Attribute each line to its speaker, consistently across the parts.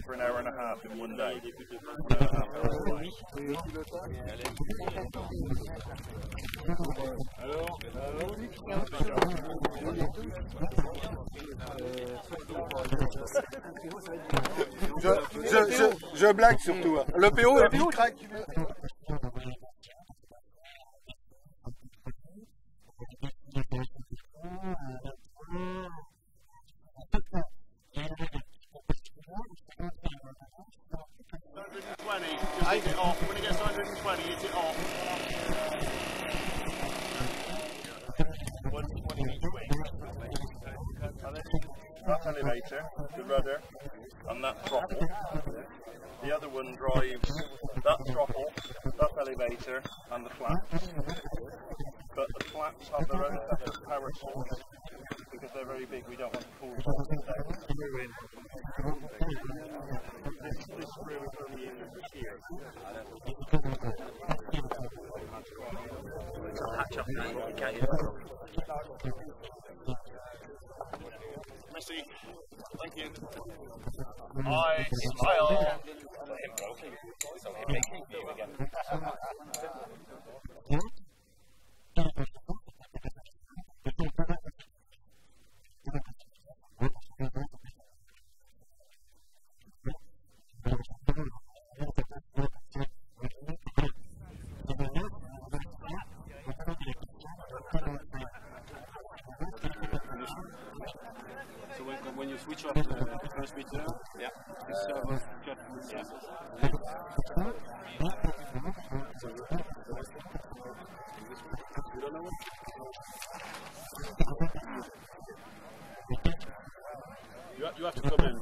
Speaker 1: For an hour and a half in one day.
Speaker 2: Je blague surtout. Le PO craque.
Speaker 1: that elevator, the rudder, and that throttle. The other one drives that throttle, that elevator, and the flaps. But the flaps have their own set of power source. Because they're very big, we don't want to pull something down. This screw is only in here.
Speaker 3: Hatch up now, you can't get it.
Speaker 1: Missy, thank you. I smile.
Speaker 3: So him making you again.
Speaker 4: So when you switch off the first meter, yeah, the servo cut the yeah. So you don't know what? You have to come in.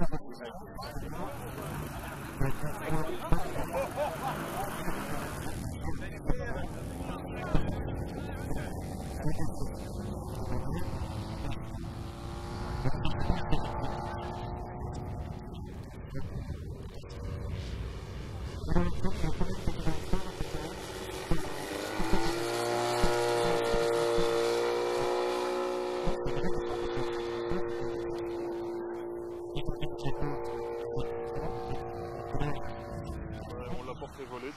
Speaker 4: On l'a porté volé.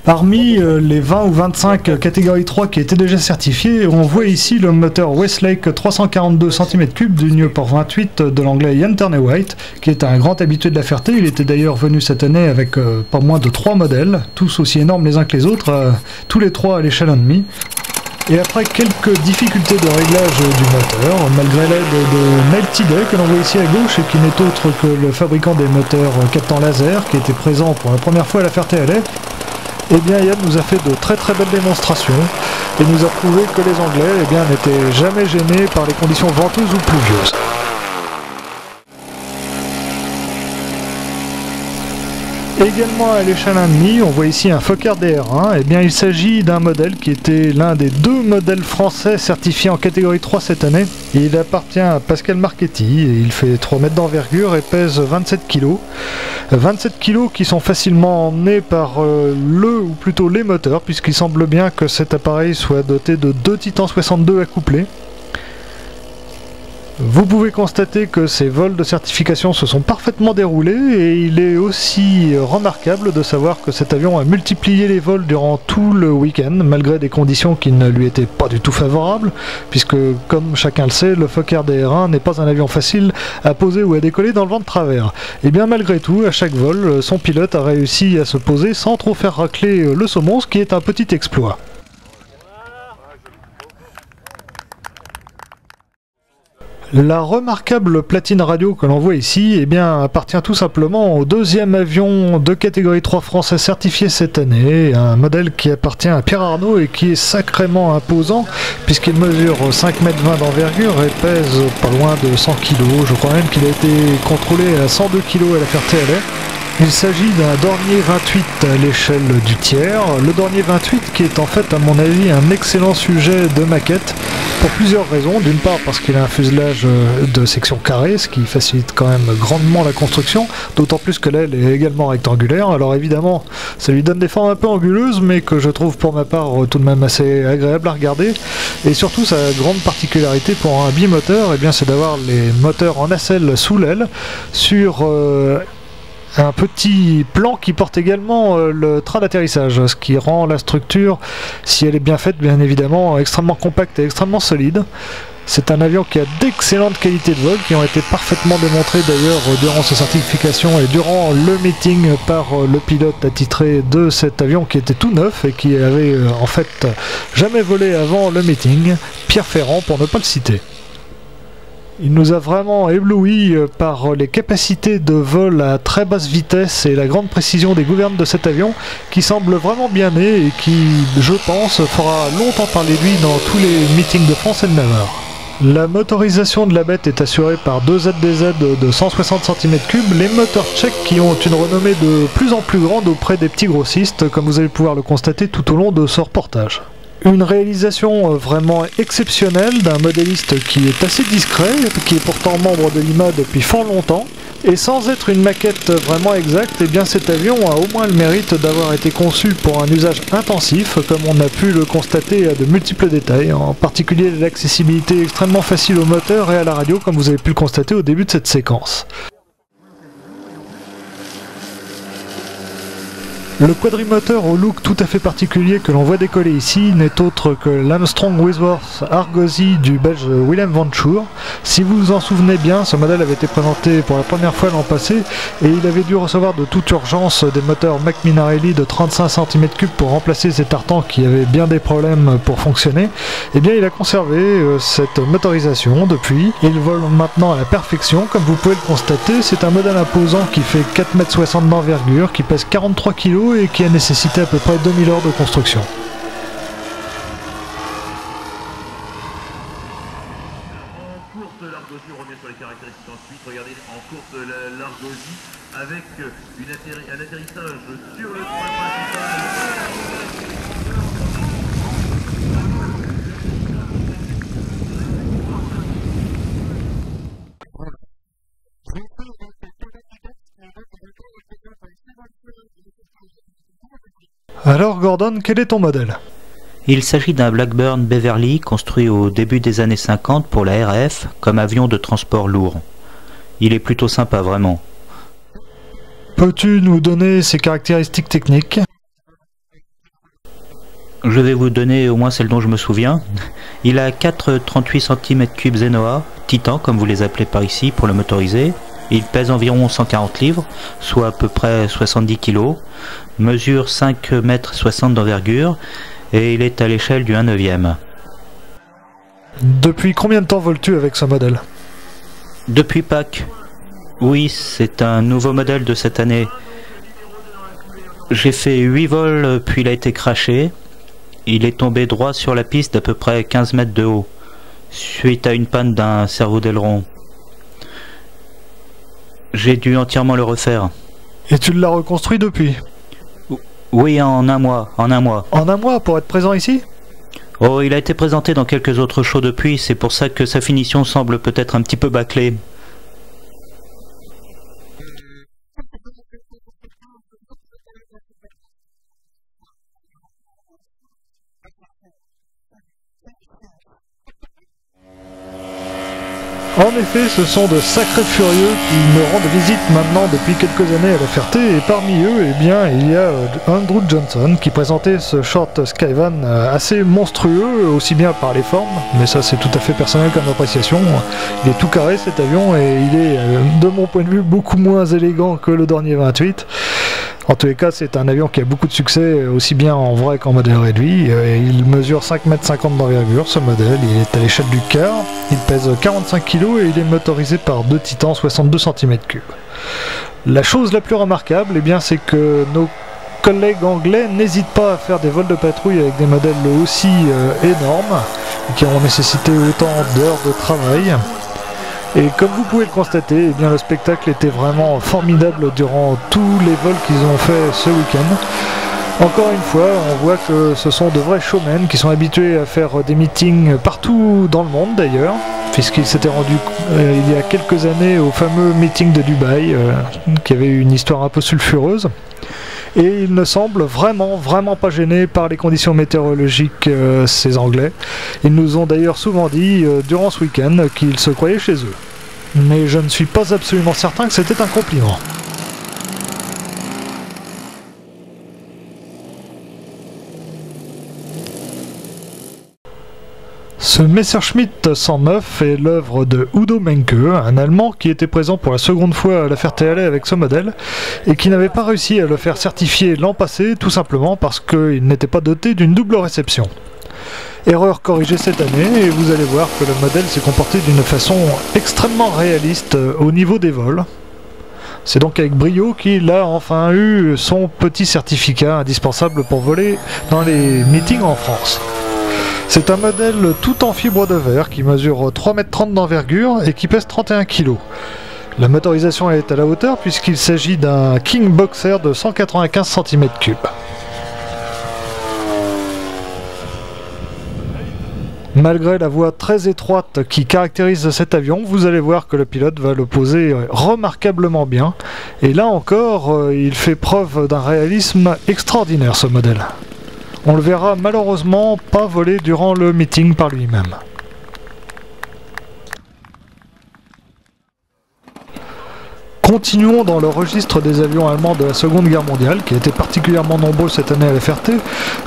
Speaker 5: Parmi les 20 ou 25 catégories 3 qui étaient déjà certifiées, on voit ici le moteur Westlake 342 cm3 du Newport 28 de l'anglais Ian Turner-White, qui est un grand habitué de la Ferté. Il était d'ailleurs venu cette année avec pas moins de 3 modèles, tous aussi énormes les uns que les autres, tous les 3 à l'échelle 1,5. Et après quelques difficultés de réglage du moteur, malgré l'aide de Melty Day que l'on voit ici à gauche et qui n'est autre que le fabricant des moteurs captant laser qui était présent pour la première fois à la Ferté-Alais, eh bien Yann nous a fait de très belles démonstrations et nous a prouvé que les Anglais n'étaient jamais gênés par les conditions venteuses ou pluvieuses. Également à l'échelle 1,5, on voit ici un Fokker DR1. Eh bien, il s'agit d'un modèle qui était l'un des 2 modèles français certifiés en catégorie 3 cette année. Il appartient à Pascal Marchetti et il fait 3 mètres d'envergure et pèse 27 kg. 27 kg qui sont facilement emmenés par ou plutôt les moteurs, puisqu'il semble bien que cet appareil soit doté de 2 Titan 62 accouplés. Vous pouvez constater que ces vols de certification se sont parfaitement déroulés et il est aussi remarquable de savoir que cet avion a multiplié les vols durant tout le week-end malgré des conditions qui ne lui étaient pas du tout favorables puisque comme chacun le sait, le Fokker DR1 n'est pas un avion facile à poser ou à décoller dans le vent de travers. Et bien malgré tout, à chaque vol, son pilote a réussi à se poser sans trop faire racler le saumon, ce qui est un petit exploit. La remarquable platine radio que l'on voit ici appartient tout simplement au 2e avion de catégorie 3 français certifié cette année, un modèle qui appartient à Pierre Arnaud et qui est sacrément imposant puisqu'il mesure 5,20 m d'envergure et pèse pas loin de 100 kg. Je crois même qu'il a été contrôlé à 102 kg à la Ferté-Alais. Il s'agit d'un Dornier 28 à l'échelle du tiers, le Dornier 28 qui est en fait à mon avis un excellent sujet de maquette pour plusieurs raisons. D'une part parce qu'il a un fuselage de section carrée, ce qui facilite quand même grandement la construction, d'autant plus que l'aile est également rectangulaire. Alors évidemment ça lui donne des formes un peu anguleuses mais que je trouve pour ma part tout de même assez agréable à regarder. Et surtout sa grande particularité pour un bimoteur, c'est d'avoir les moteurs en nacelle sous l'aile sur un petit plan qui porte également le train d'atterrissage, ce qui rend la structure, si elle est bien faite, bien évidemment, extrêmement compacte et extrêmement solide. C'est un avion qui a d'excellentes qualités de vol, qui ont été parfaitement démontrées d'ailleurs durant sa certification et durant le meeting par le pilote attitré de cet avion qui était tout neuf et qui avait en fait jamais volé avant le meeting, Pierre Ferrand pour ne pas le citer. Il nous a vraiment ébloui par les capacités de vol à très basse vitesse et la grande précision des gouvernes de cet avion qui semble vraiment bien né et qui, je pense, fera longtemps parler de lui dans tous les meetings de France et de Navarre. La motorisation de la bête est assurée par deux ZDZ de 160 cm3, les moteurs tchèques qui ont une renommée de plus en plus grande auprès des petits grossistes, comme vous allez pouvoir le constater tout au long de ce reportage. Une réalisation vraiment exceptionnelle d'un modéliste qui est assez discret, qui est pourtant membre de l'IMA depuis fort longtemps, et sans être une maquette vraiment exacte, eh bien cet avion a au moins le mérite d'avoir été conçu pour un usage intensif, comme on a pu le constater à de multiples détails, en particulier l'accessibilité extrêmement facile au moteur et à la radio, comme vous avez pu le constater au début de cette séquence. Le quadrimoteur au look tout à fait particulier que l'on voit décoller ici n'est autre que l'Armstrong Whitworth Argosy du belge Willem van Schoor. Si vous vous en souvenez bien, ce modèle avait été présenté pour la première fois l'an passé et il avait dû recevoir de toute urgence des moteurs McMinarelli de 35 cm3 pour remplacer ces tartans qui avaient bien des problèmes pour fonctionner. Et bien il a conservé cette motorisation depuis. Il vole maintenant à la perfection, comme vous pouvez le constater. C'est un modèle imposant qui fait 4,60 m d'envergure, qui pèse 43 kg et qui a nécessité à peu près 2000 heures de construction.
Speaker 6: En course, l'Argosy, on revient sur les caractéristiques ensuite. Regardez, en course, l'Argosy avec un atterrissage sur le point principal.
Speaker 5: Alors Gordon, quel est ton modèle?
Speaker 7: Il s'agit d'un Blackburn Beverly construit au début des années 50 pour la RAF comme avion de transport lourd. Il est plutôt sympa, vraiment.
Speaker 5: Peux-tu nous donner ses caractéristiques techniques?
Speaker 7: Je vais vous donner au moins celle dont je me souviens. Il a 4 38 cm3 Zenoa, Titan comme vous les appelez par ici pour le motoriser. Il pèse environ 140 livres, soit à peu près 70 kg, mesure 5,60 m d'envergure et il est à l'échelle du 1/9.
Speaker 5: Depuis combien de temps voles-tu avec ce modèle?
Speaker 7: Depuis Pâques. Oui, c'est un nouveau modèle de cette année. J'ai fait 8 vols puis il a été crashé. Il est tombé droit sur la piste d'à peu près 15 mètres de haut, suite à une panne d'un cerveau d'aileron. J'ai dû entièrement le refaire.
Speaker 5: Et tu l'as reconstruit depuis?
Speaker 7: Oui, en un mois. En un
Speaker 5: mois pour être présent ici?
Speaker 7: Oh, il a été présenté dans quelques autres shows depuis, c'est pour ça que sa finition semble peut-être un petit peu bâclée.
Speaker 5: En effet, ce sont de sacrés furieux qui me rendent visite maintenant depuis quelques années à la Ferté, et parmi eux, eh bien, il y a Andrew Johnson qui présentait ce short Skyvan assez monstrueux, aussi bien par les formes, mais ça c'est tout à fait personnel comme appréciation. Il est tout carré cet avion et il est, de mon point de vue, beaucoup moins élégant que le Dornier 28. En tous les cas, c'est un avion qui a beaucoup de succès, aussi bien en vrai qu'en modèle réduit. Il mesure 5,50 m d'envergure, ce modèle. Il est à l'échelle du quart. Il pèse 45 kg et il est motorisé par deux Titans 62 cm3. La chose la plus remarquable, eh bien, c'est que nos collègues anglais n'hésitent pas à faire des vols de patrouille avec des modèles aussi énormes, qui ont nécessité autant d'heures de travail. Et comme vous pouvez le constater, eh bien, le spectacle était vraiment formidable durant tous les vols qu'ils ont fait ce week-end. Encore une fois, on voit que ce sont de vrais showmen qui sont habitués à faire des meetings partout dans le monde d'ailleurs, puisqu'ils s'étaient rendus il y a quelques années au fameux meeting de Dubaï, qui avait une histoire un peu sulfureuse. Et ils ne semblent vraiment pas gênés par les conditions météorologiques, ces Anglais. Ils nous ont d'ailleurs souvent dit, durant ce week-end, qu'ils se croyaient chez eux. Mais je ne suis pas absolument certain que c'était un compliment. Ce Messerschmitt 109 est l'œuvre de Udo Menke, un Allemand qui était présent pour la seconde fois à la Ferté-Alais avec ce modèle et qui n'avait pas réussi à le faire certifier l'an passé, tout simplement parce qu'il n'était pas doté d'une double réception. Erreur corrigée cette année et vous allez voir que le modèle s'est comporté d'une façon extrêmement réaliste au niveau des vols. C'est donc avec brio qu'il a enfin eu son petit certificat indispensable pour voler dans les meetings en France. C'est un modèle tout en fibre de verre qui mesure 3,30 m d'envergure et qui pèse 31 kg. La motorisation est à la hauteur puisqu'il s'agit d'un King Boxer de 195 cm3. Malgré la voie très étroite qui caractérise cet avion, vous allez voir que le pilote va le poser remarquablement bien. Et là encore, il fait preuve d'un réalisme extraordinaire ce modèle. On le verra malheureusement pas voler durant le meeting par lui-même. Continuons dans le registre des avions allemands de la Seconde Guerre mondiale, qui a été particulièrement nombreux cette année à la Ferté,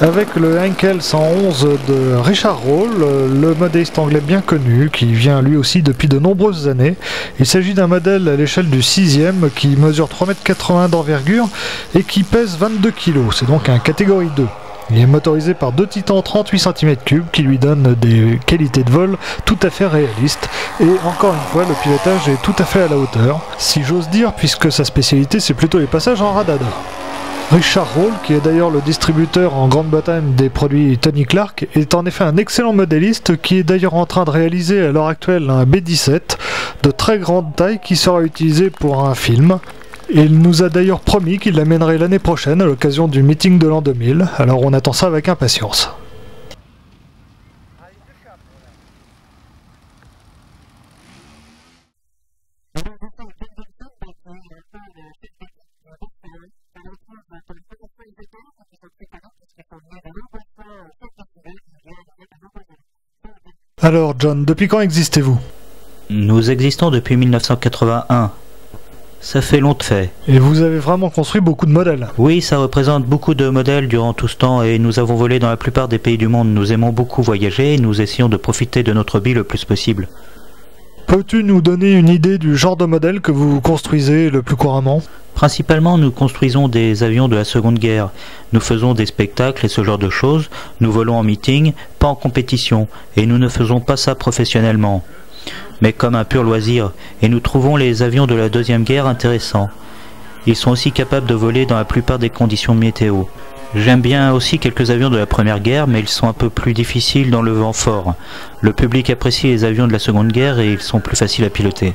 Speaker 5: avec le Henkel 111 de Richard Roll, le modéliste anglais bien connu, qui vient lui aussi depuis de nombreuses années. Il s'agit d'un modèle à l'échelle du 6e qui mesure 3,80 m d'envergure et qui pèse 22 kg, c'est donc un catégorie 2. Il est motorisé par deux Titans 38 cm3 qui lui donnent des qualités de vol tout à fait réalistes. Et encore une fois, le pilotage est tout à fait à la hauteur, si j'ose dire, puisque sa spécialité c'est plutôt les passages en radada. Richard Roll, qui est d'ailleurs le distributeur en Grande-Bretagne des produits Tony Clark, est en effet un excellent modéliste qui est d'ailleurs en train de réaliser à l'heure actuelle un B-17 de très grande taille qui sera utilisé pour un film. Et il nous a d'ailleurs promis qu'il l'amènerait l'année prochaine à l'occasion du meeting de l'an 2000, alors on attend ça avec impatience. Alors John, depuis quand existez-vous?
Speaker 7: Nous existons depuis 1981. Ça fait long de fait.
Speaker 5: Et vous avez vraiment construit beaucoup de modèles?
Speaker 7: Oui, ça représente beaucoup de modèles durant tout ce temps et nous avons volé dans la plupart des pays du monde. Nous aimons beaucoup voyager et nous essayons de profiter de notre hobby le plus possible.
Speaker 5: Peux-tu nous donner une idée du genre de modèle que vous construisez le plus couramment?
Speaker 7: Principalement, nous construisons des avions de la Seconde Guerre. Nous faisons des spectacles et ce genre de choses. Nous volons en meeting, pas en compétition, et nous ne faisons pas ça professionnellement, mais comme un pur loisir, et nous trouvons les avions de la Deuxième Guerre intéressants. Ils sont aussi capables de voler dans la plupart des conditions météo. J'aime bien aussi quelques avions de la Première Guerre, mais ils sont un peu plus difficiles dans le vent fort. Le public apprécie les avions de la Seconde Guerre et ils sont plus faciles à piloter.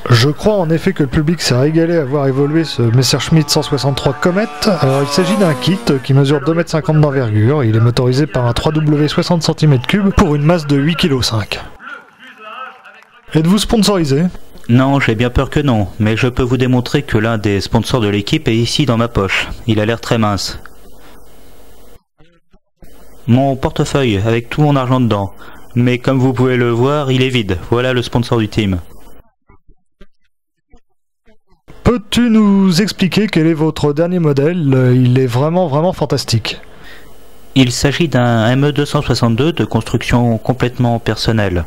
Speaker 5: Je crois en effet que le public s'est régalé à voir évoluer ce Messerschmitt 163 Comet. Alors il s'agit d'un kit qui mesure 2,50 m d'envergure, il est motorisé par un 3W 60 cm3 pour une masse de 8,5 kg. Êtes-vous sponsorisé?
Speaker 7: Non, j'ai bien peur que non, mais je peux vous démontrer que l'un des sponsors de l'équipe est ici dans ma poche. Il a l'air très mince. Mon portefeuille, avec tout mon argent dedans. Mais comme vous pouvez le voir, il est vide. Voilà le sponsor du team.
Speaker 5: Peux-tu nous expliquer quel est votre dernier modèle? Il est vraiment fantastique.
Speaker 7: Il s'agit d'un ME262 de construction complètement personnelle.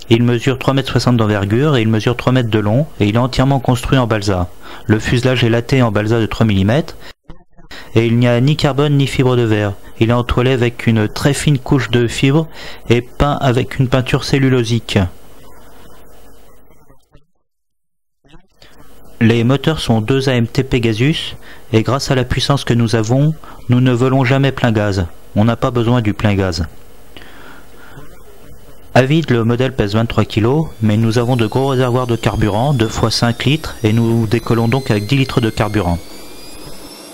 Speaker 7: Il mesure 3,60 m d'envergure et il mesure 3 m de long et il est entièrement construit en balsa. Le fuselage est laté en balsa de 3 mm et il n'y a ni carbone ni fibre de verre. Il est entoilé avec une très fine couche de fibre et peint avec une peinture cellulosique. Les moteurs sont 2 AMT Pegasus et grâce à la puissance que nous avons, nous ne volons jamais plein gaz. On n'a pas besoin du plein gaz. À vide, le modèle pèse 23 kg, mais nous avons de gros réservoirs de carburant, 2 fois 5 litres, et nous décollons donc avec 10 litres de carburant.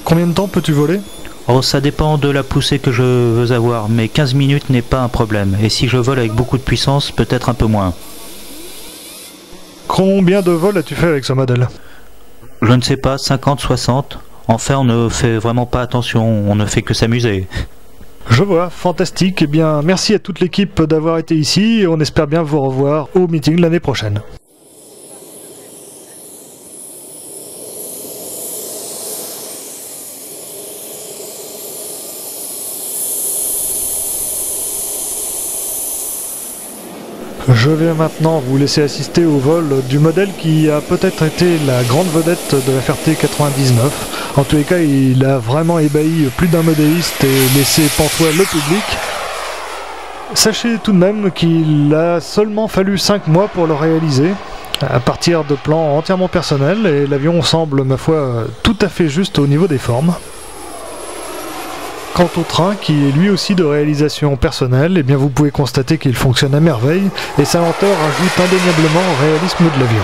Speaker 5: Combien de temps peux-tu voler?
Speaker 7: Oh, ça dépend de la poussée que je veux avoir, mais 15 minutes n'est pas un problème, et si je vole avec beaucoup de puissance, peut-être un peu moins.
Speaker 5: Combien de vols as-tu fait avec ce modèle?
Speaker 7: Je ne sais pas, 50, 60. Enfin, on ne fait vraiment pas attention, on ne fait que s'amuser.
Speaker 5: Je vois, fantastique. Eh bien, merci à toute l'équipe d'avoir été ici et on espère bien vous revoir au meeting l'année prochaine. Je vais maintenant vous laisser assister au vol du modèle qui a peut-être été la grande vedette de la Ferté 99. En tous les cas, il a vraiment ébahi plus d'un modéliste et laissé pantois le public. Sachez tout de même qu'il a seulement fallu 5 mois pour le réaliser, à partir de plans entièrement personnels, et l'avion semble, ma foi, tout à fait juste au niveau des formes. Quant au train, qui est lui aussi de réalisation personnelle, eh bien vous pouvez constater qu'il fonctionne à merveille, et sa lenteur ajoute indéniablement au réalisme de l'avion.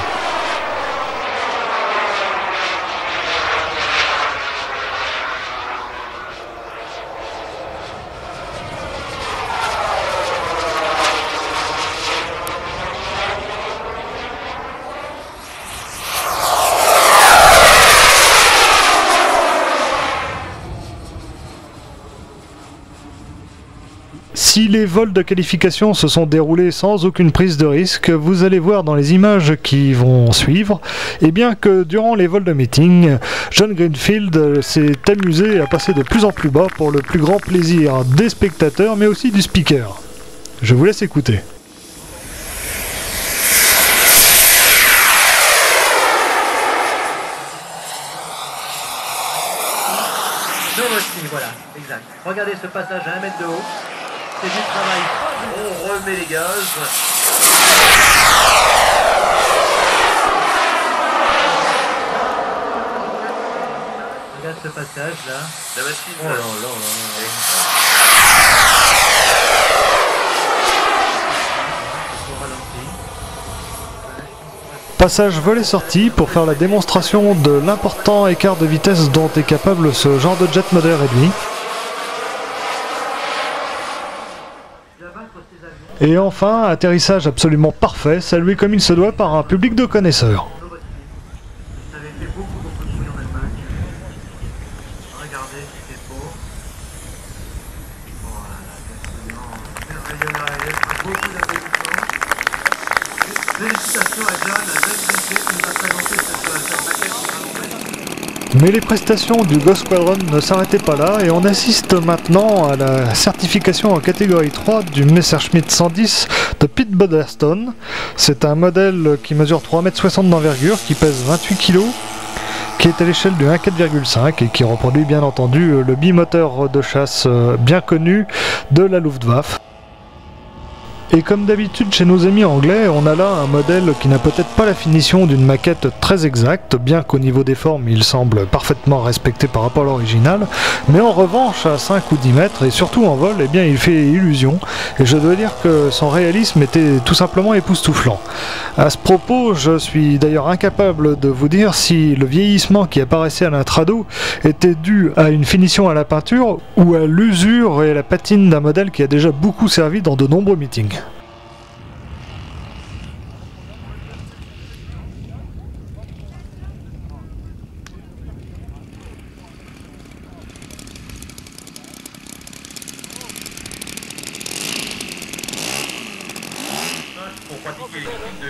Speaker 5: Si les vols de qualification se sont déroulés sans aucune prise de risque, vous allez voir dans les images qui vont suivre, eh bien que durant les vols de meeting, John Greenfield s'est amusé à passer de plus en plus bas pour le plus grand plaisir des spectateurs, mais aussi du speaker. Je vous laisse écouter.
Speaker 6: Voilà, exact. Regardez ce passage à 1 mètre de haut. C'est du travail. On remet les gaz. Regarde ce passage là. La machine. Oh là là là là.
Speaker 5: Passage vol et sortie pour faire la démonstration de l'important écart de vitesse dont est capable ce genre de jet modèle réduit. Et enfin, atterrissage absolument parfait, salué comme il se doit par un public de connaisseurs.
Speaker 6: Ça avait fait beaucoup de bruit en Allemagne. Regardez, c'est beau. Voilà, beaucoup d'applaudissements. Félicitations à John Greenfield qui nous a présenté cette maquette.
Speaker 5: Mais les prestations du Ghost Squadron ne s'arrêtaient pas là et on assiste maintenant à la certification en catégorie 3 du Messerschmitt 110 de Pete Budderstone. C'est un modèle qui mesure 3,60 m d'envergure, qui pèse 28 kg, qui est à l'échelle du 1.4,5 et qui reproduit bien entendu le bimoteur de chasse bien connu de la Luftwaffe. Et comme d'habitude chez nos amis anglais, on a là un modèle qui n'a peut-être pas la finition d'une maquette très exacte, bien qu'au niveau des formes il semble parfaitement respecté par rapport à l'original, mais en revanche à 5 ou 10 mètres et surtout en vol, eh bien il fait illusion, et je dois dire que son réalisme était tout simplement époustouflant. À ce propos, je suis d'ailleurs incapable de vous dire si le vieillissement qui apparaissait à l'intrado était dû à une finition à la peinture ou à l'usure et à la patine d'un modèle qui a déjà beaucoup servi dans de nombreux meetings.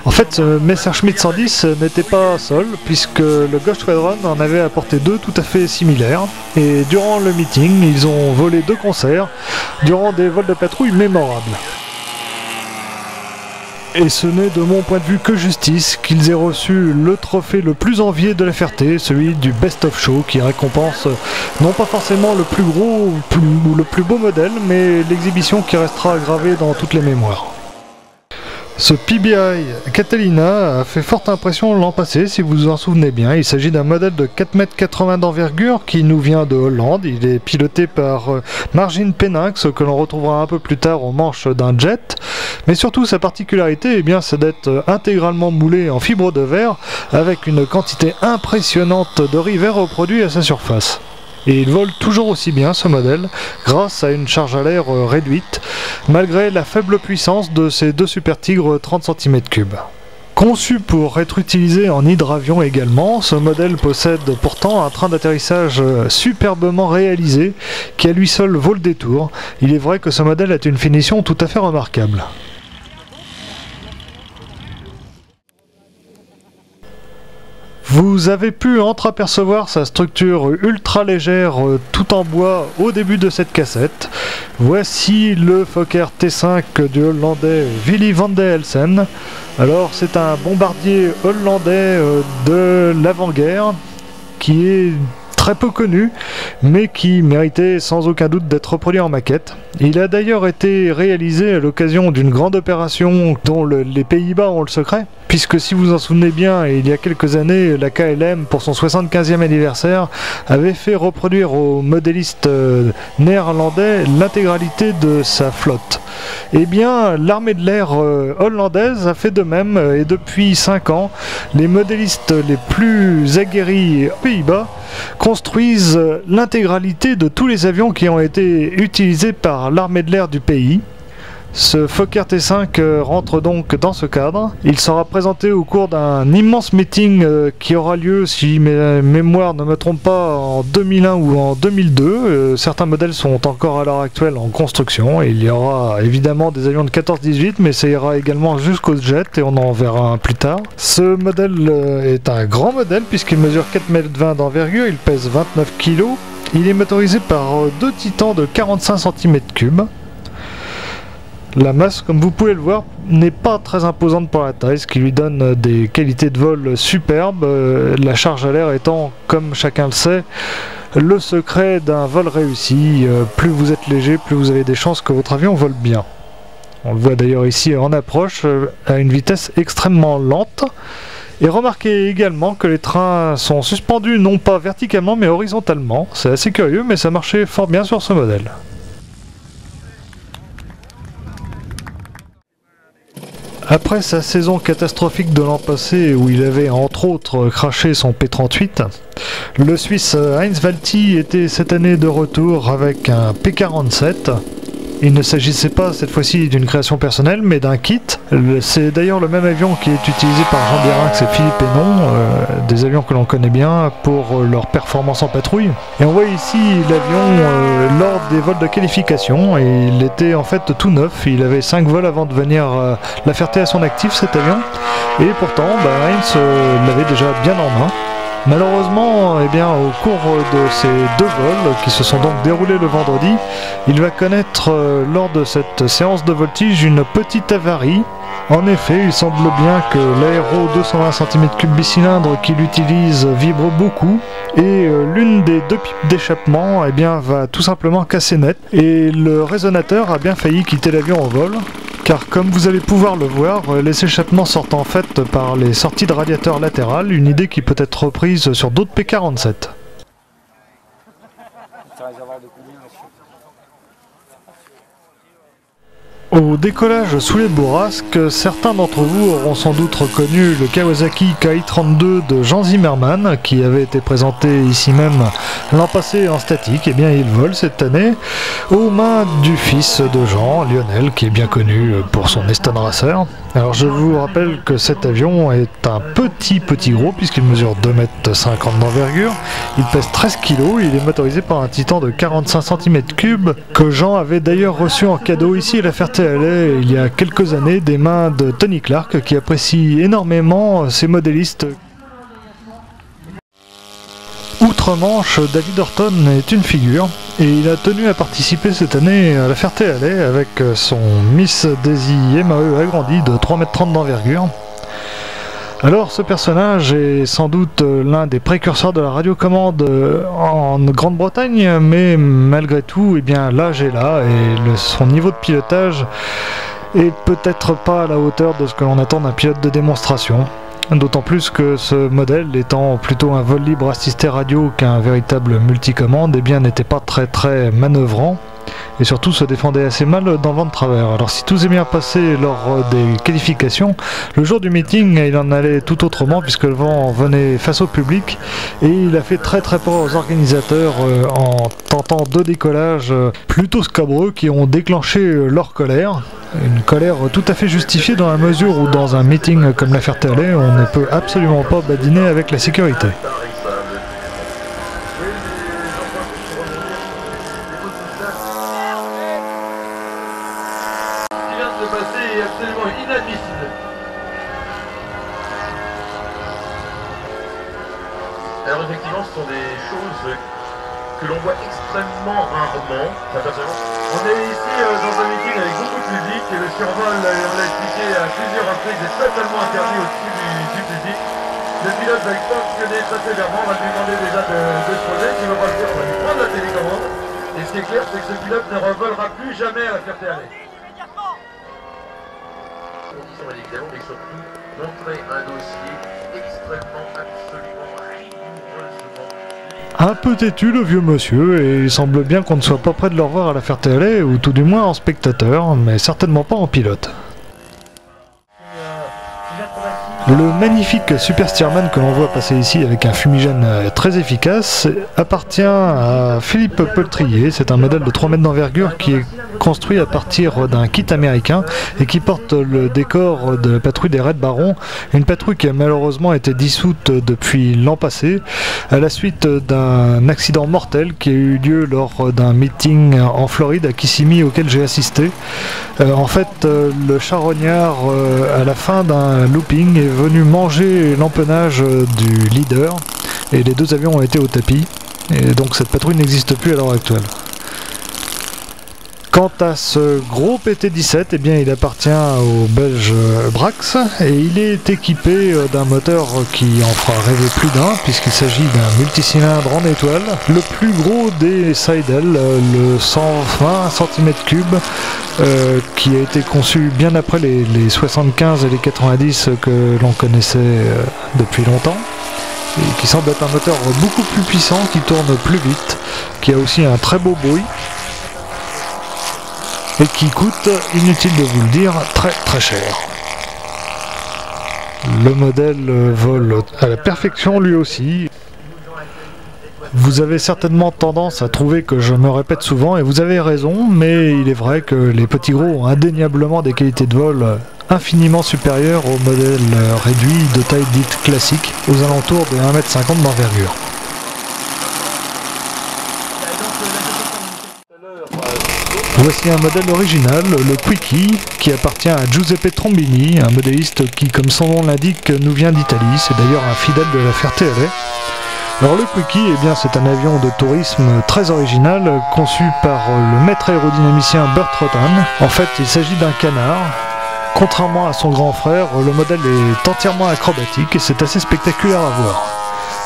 Speaker 5: En fait, ce Messerschmitt 110 n'était pas seul, puisque le Ghost Squadron en avait apporté 2 tout à fait similaires, et durant le meeting, ils ont volé 2 concerts, durant des vols de patrouille mémorables. Et ce n'est de mon point de vue que justice qu'ils aient reçu le trophée le plus envié de la Ferté, celui du Best of Show, qui récompense non pas forcément le plus gros ou le plus beau modèle, mais l'exhibition qui restera gravée dans toutes les mémoires. Ce PBI Catalina a fait forte impression l'an passé, si vous vous en souvenez bien. Il s'agit d'un modèle de 4,80 m d'envergure qui nous vient de Hollande. Il est piloté par Margin Penninx, que l'on retrouvera un peu plus tard aux manches d'un jet. Mais surtout, sa particularité, eh bien, c'est d'être intégralement moulé en fibre de verre, avec une quantité impressionnante de rivet reproduit à sa surface. Et il vole toujours aussi bien ce modèle, grâce à une charge à l'air réduite, malgré la faible puissance de ces 2 Super Tigre 30 cm3. Conçu pour être utilisé en hydravion également, ce modèle possède pourtant un train d'atterrissage superbement réalisé, qui à lui seul vaut le détour. Il est vrai que ce modèle a une finition tout à fait remarquable. Vous avez pu entreapercevoir sa structure ultra légère tout en bois au début de cette cassette. Voici le Fokker T5 du Hollandais Willy van de Helsen. Alors c'est un bombardier hollandais de l'avant-guerre qui est très peu connu, mais qui méritait sans aucun doute d'être reproduit en maquette. Il a d'ailleurs été réalisé à l'occasion d'une grande opération dont les Pays-Bas ont le secret, puisque si vous en souvenez bien, il y a quelques années, la KLM, pour son 75e anniversaire, avait fait reproduire aux modélistes néerlandais l'intégralité de sa flotte. Eh bien, l'armée de l'air hollandaise a fait de même, et depuis 5 ans, les modélistes les plus aguerris aux Pays-Bas construisent l'intégralité de tous les avions qui ont été utilisés par l'armée de l'air du pays. Ce Fokker T5 rentre donc dans ce cadre. Il sera présenté au cours d'un immense meeting qui aura lieu, si mes mémoires ne me trompent pas, en 2001 ou en 2002. Certains modèles sont encore à l'heure actuelle en construction. Et il y aura évidemment des avions de 14-18, mais ça ira également jusqu'aux jets et on en verra un plus tard. Ce modèle est un grand modèle puisqu'il mesure 4,20 m d'envergure, il pèse 29 kg. Il est motorisé par deux Titans de 45 cm3. La masse, comme vous pouvez le voir, n'est pas très imposante pour la taille, ce qui lui donne des qualités de vol superbes, la charge à l'air étant, comme chacun le sait, le secret d'un vol réussi. Plus vous êtes léger, plus vous avez des chances que votre avion vole bien. On le voit d'ailleurs ici en approche, à une vitesse extrêmement lente. Et remarquez également que les trains sont suspendus non pas verticalement mais horizontalement. C'est assez curieux, mais ça marchait fort bien sur ce modèle. Après sa saison catastrophique de l'an passé où il avait entre autres craché son P38, le Suisse Heinz Valti était cette année de retour avec un P47. Il ne s'agissait pas cette fois-ci d'une création personnelle mais d'un kit. C'est d'ailleurs le même avion qui est utilisé par Jean Bierinx et Philippe Hénon, des avions que l'on connaît bien pour leur performance en patrouille. Et on voit ici l'avion lors des vols de qualification, et il était en fait tout neuf, il avait 5 vols avant de venir La Ferté à son actif cet avion, et pourtant Heinz l'avait déjà bien en main. Malheureusement, eh bien, au cours de ces deux vols, qui se sont donc déroulés le vendredi, il va connaître lors de cette séance de voltige une petite avarie. En effet, il semble bien que l'aéro 220 cm3 bicylindre qu'il utilise vibre beaucoup, et l'une des deux pipes d'échappement eh bien, va tout simplement casser net, et le résonateur a bien failli quitter l'avion au vol. Car comme vous allez pouvoir le voir, les échappements sortent en fait par les sorties de radiateur latérales, une idée qui peut être reprise sur d'autres P47. Au décollage sous les bourrasques, certains d'entre vous auront sans doute reconnu le Kawasaki KI-32 de Jean Zimmermann qui avait été présenté ici même l'an passé en statique. Et bien il vole cette année aux mains du fils de Jean, Lionel, qui est bien connu pour son Eston Racer. Alors je vous rappelle que cet avion est un petit gros puisqu'il mesure 2,50 m d'envergure, il pèse 13 kg, il est motorisé par un Titan de 45 cm3 que Jean avait d'ailleurs reçu en cadeau ici à La Ferté-Alais il y a quelques années des mains de Tony Clark qui apprécie énormément ces modélistes. Outre-Manche, David Orton est une figure et il a tenu à participer cette année à La Ferté-Alais avec son Miss Daisy MAE agrandi de 3,30 m d'envergure. Alors ce personnage est sans doute l'un des précurseurs de la radiocommande en Grande-Bretagne, mais malgré tout, eh bien, l'âge est là et son niveau de pilotage est peut-être pas à la hauteur de ce que l'on attend d'un pilote de démonstration. D'autant plus que ce modèle, étant plutôt un vol libre assisté radio qu'un véritable multicommande, eh bien n'était pas très manœuvrant et surtout se défendait assez mal dans le vent de travers. Alors si tout s'est bien passé lors des qualifications, le jour du meeting il en allait tout autrement puisque le vent venait face au public et il a fait très peur aux organisateurs en tentant deux décollages plutôt scabreux qui ont déclenché leur colère. Une colère tout à fait justifiée dans la mesure où dans un meeting comme La Ferté-Alais, on ne peut absolument pas badiner avec la sécurité.
Speaker 6: Ce qui vient de se passer est absolument inadmissible. Alors effectivement, ce sont des choses que l'on voit extrêmement rarement. On est ici dans un meeting avec beaucoup de public et le survol, on l'a expliqué à plusieurs reprises, est totalement interdit au-dessus du public. Le pilote va être sanctionné très sévèrement, on va lui demander déjà de se poser, s'il ne veut pas le faire, on va lui prendre la télécommande. Et ce qui est clair, c'est que ce pilote ne revolera plus jamais à la Ferté-Alais. Conditions médicales, mais surtout montrer un dossier extrêmement, absolument rigoureusement.
Speaker 5: Un peu têtu le vieux monsieur, et il semble bien qu'on ne soit pas près de le revoir à la Ferté-Alais, ou tout du moins en spectateur, mais certainement pas en pilote. Le magnifique Super Stearman que l'on voit passer ici avec un fumigène très efficace appartient à Philippe Peltrier. C'est un modèle de 3 mètres d'envergure qui est construit à partir d'un kit américain et qui porte le décor de la patrouille des Red Barons, une patrouille qui a malheureusement été dissoute depuis l'an passé à la suite d'un accident mortel qui a eu lieu lors d'un meeting en Floride à Kissimmee auquel j'ai assisté. En fait, le charognard à la fin d'un looping est venu manger l'empennage du leader et les deux avions ont été au tapis et donc cette patrouille n'existe plus à l'heure actuelle. Quant à ce gros PT-17, eh bien, il appartient au belge Brax et il est équipé d'un moteur qui en fera rêver plus d'un puisqu'il s'agit d'un multicylindre en étoile, le plus gros des Seidel, le 120 cm3 qui a été conçu bien après les 75 et les 90 que l'on connaissait depuis longtemps et qui semble être un moteur beaucoup plus puissant, qui tourne plus vite, qui a aussi un très beau bruit et qui coûte, inutile de vous le dire, très très cher. Le modèle vole à la perfection lui aussi. Vous avez certainement tendance à trouver que je me répète souvent, et vous avez raison, mais il est vrai que les petits gros ont indéniablement des qualités de vol infiniment supérieures aux modèles réduits de taille dite classique, aux alentours de 1,50 m d'envergure. Voici un modèle original, le Quickie, qui appartient à Giuseppe Trombini, un modéliste qui, comme son nom l'indique, nous vient d'Italie. C'est d'ailleurs un fidèle de la Ferté-Alais. Alors le Quickie, eh bien, c'est un avion de tourisme très original, conçu par le maître aérodynamicien Burt Rutan. En fait, il s'agit d'un canard. Contrairement à son grand frère, le modèle est entièrement acrobatique et c'est assez spectaculaire à voir.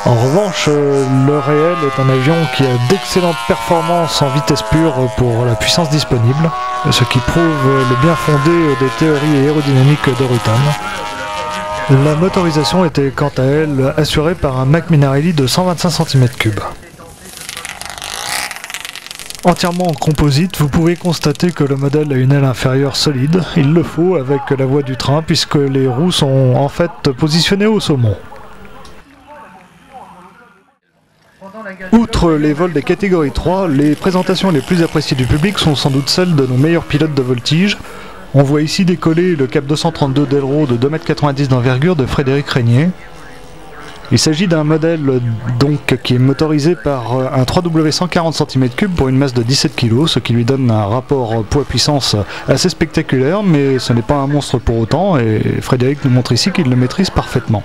Speaker 5: En revanche, le réel est un avion qui a d'excellentes performances en vitesse pure pour la puissance disponible, ce qui prouve le bien fondé des théories aérodynamiques de Rutan. La motorisation était quant à elle assurée par un Mac Minarelli de 125 cm3. Entièrement en composite, vous pouvez constater que le modèle a une aile inférieure solide. Il le faut avec la voie du train puisque les roues sont en fait positionnées au saumon. Outre les vols des catégories 3, les présentations les plus appréciées du public sont sans doute celles de nos meilleurs pilotes de voltige. On voit ici décoller le Cap 232 Delro de 2,90 m d'envergure de Frédéric Régnier. Il s'agit d'un modèle donc qui est motorisé par un 3W 140 cm3 pour une masse de 17 kg, ce qui lui donne un rapport poids-puissance assez spectaculaire, mais ce n'est pas un monstre pour autant, et Frédéric nous montre ici qu'il le maîtrise parfaitement.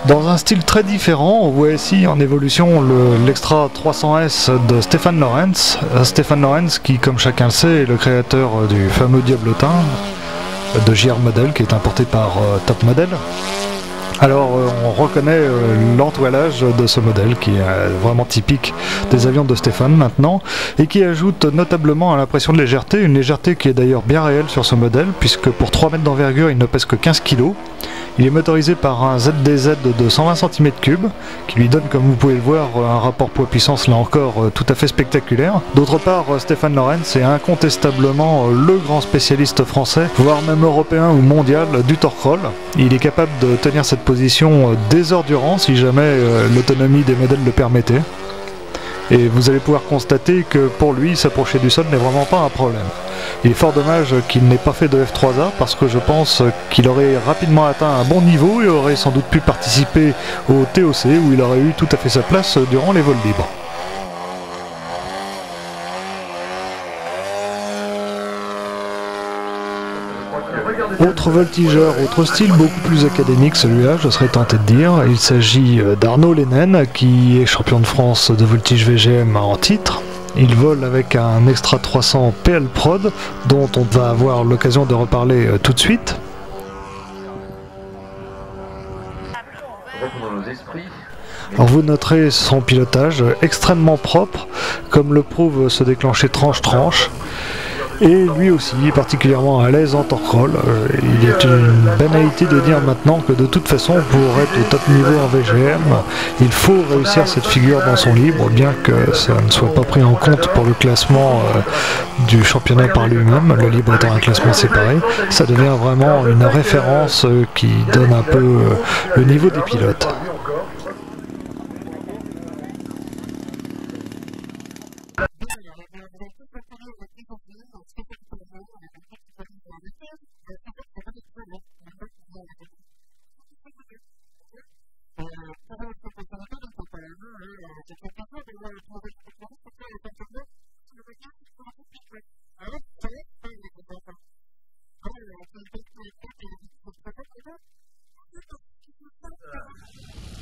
Speaker 5: Dans un style très différent, on voit ici en évolution l'Extra 300S de Stéphane Lorenz. Stéphane Lorenz qui, comme chacun le sait, est le créateur du fameux Diablotin de JR Model qui est importé par Top Model. Alors on reconnaît l'entoilage de ce modèle qui est vraiment typique des avions de Stéphane maintenant et qui ajoute notablement à l'impression de légèreté, une légèreté qui est d'ailleurs bien réelle sur ce modèle puisque pour 3 mètres d'envergure il ne pèse que 15 kg. Il est motorisé par un ZDZ de 120 cm3 qui lui donne, comme vous pouvez le voir, un rapport poids-puissance là encore tout à fait spectaculaire. D'autre part, Stéphane Lorenz est incontestablement le grand spécialiste français, voire même européen ou mondial du torque-roll. Il est capable de tenir cette position des heures durant si jamais l'autonomie des modèles le permettait. Et vous allez pouvoir constater que pour lui, s'approcher du sol n'est vraiment pas un problème. Il est fort dommage qu'il n'ait pas fait de F3A parce que je pense qu'il aurait rapidement atteint un bon niveau et aurait sans doute pu participer au TOC où il aurait eu tout à fait sa place durant les vols libres. Autre voltigeur, autre style, beaucoup plus académique celui-là, je serais tenté de dire. Il s'agit d'Arnaud Lénen, qui est champion de France de voltige VGM en titre. Il vole avec un Extra 300 PL Prod, dont on va avoir l'occasion de reparler tout de suite. Alors vous noterez son pilotage extrêmement propre, comme le prouve ce déclenché tranche-tranche. Et lui aussi particulièrement à l'aise en torque roll. Il est une banalité de dire maintenant que de toute façon, pour être au top niveau en VGM, il faut réussir cette figure dans son libre, bien que ça ne soit pas pris en compte pour le classement du championnat par lui-même, le libre étant un classement séparé. Ça devient vraiment une référence qui donne un peu le niveau des pilotes.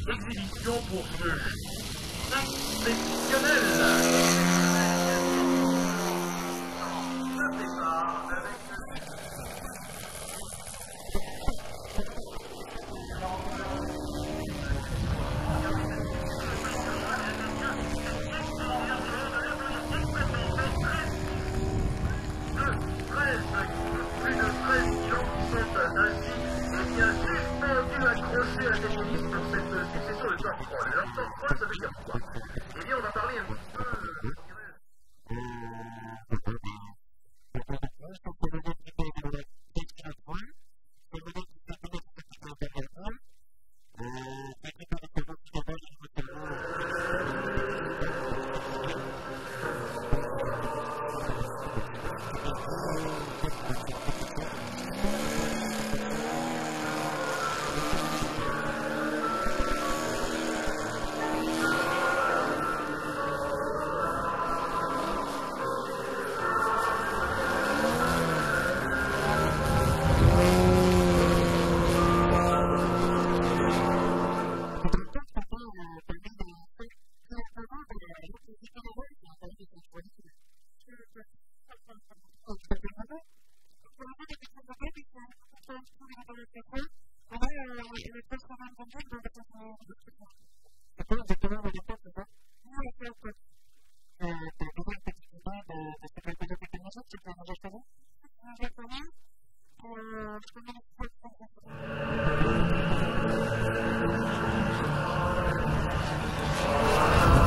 Speaker 6: Exhibition pour jeu exceptionnel.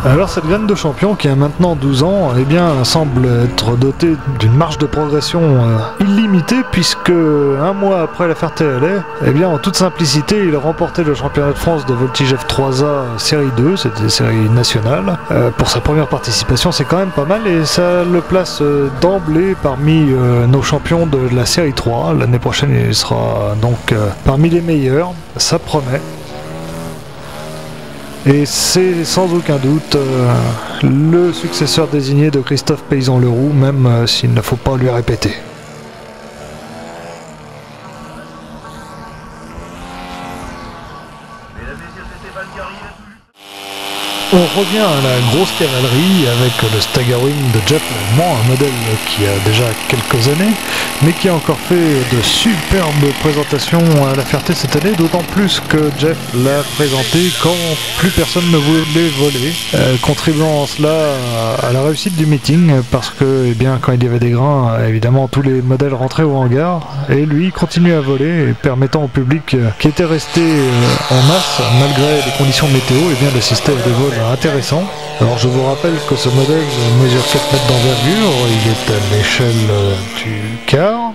Speaker 5: Alors cette graine de champion qui a maintenant 12 ans, eh bien, semble être dotée d'une marge de progression illimitée, puisque un mois après la Ferté-Alais, eh bien, en toute simplicité, il a remporté le championnat de France de voltige F3A série 2, c'était série nationale. Pour sa première participation, c'est quand même pas mal et ça le place d'emblée parmi nos champions de la série 3. L'année prochaine, il sera donc parmi les meilleurs, ça promet. Et c'est sans aucun doute le successeur désigné de Christophe Paysan-Leroux, même s'il ne faut pas lui répéter. On revient à la grosse cavalerie avec le Staggerwing de Jeff Lemont, un modèle qui a déjà quelques années, mais qui a encore fait de superbes présentations à la Ferté cette année, d'autant plus que Jeff l'a présenté quand plus personne ne voulait voler, contribuant en cela à la réussite du meeting, parce que eh bien, quand il y avait des grains, évidemment tous les modèles rentraient au hangar, et lui continuait à voler, permettant au public qui était resté en masse, malgré les conditions météo, eh bien, d'assister à des vols intéressants. Alors je vous rappelle que ce modèle mesure 7 mètres d'envergure, il est à l'échelle du quart.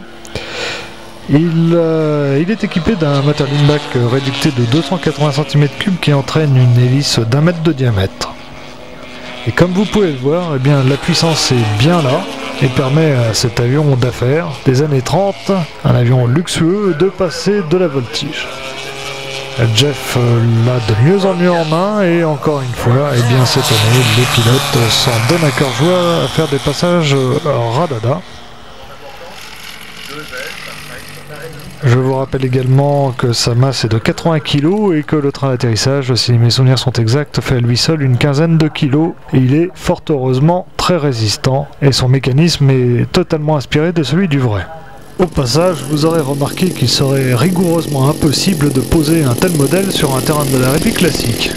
Speaker 5: Il est équipé d'un moteur Lindbach réducté de 280 cm3 qui entraîne une hélice d'1 mètre de diamètre. Et comme vous pouvez le voir, eh bien, la puissance est bien là et permet à cet avion d'affaires des années 30, un avion luxueux, de passer de la voltige. Jeff l'a de mieux en mieux en main et encore une fois, eh bien, cette année, les pilotes s'en donnent à cœur joie à faire des passages radada. Je vous rappelle également que sa masse est de 80 kg et que le train d'atterrissage, si mes souvenirs sont exacts, fait à lui seul une quinzaine de kilos. Et il est fort heureusement très résistant et son mécanisme est totalement inspiré de celui du vrai. Au passage, vous aurez remarqué qu'il serait rigoureusement impossible de poser un tel modèle sur un terrain de la répit classique.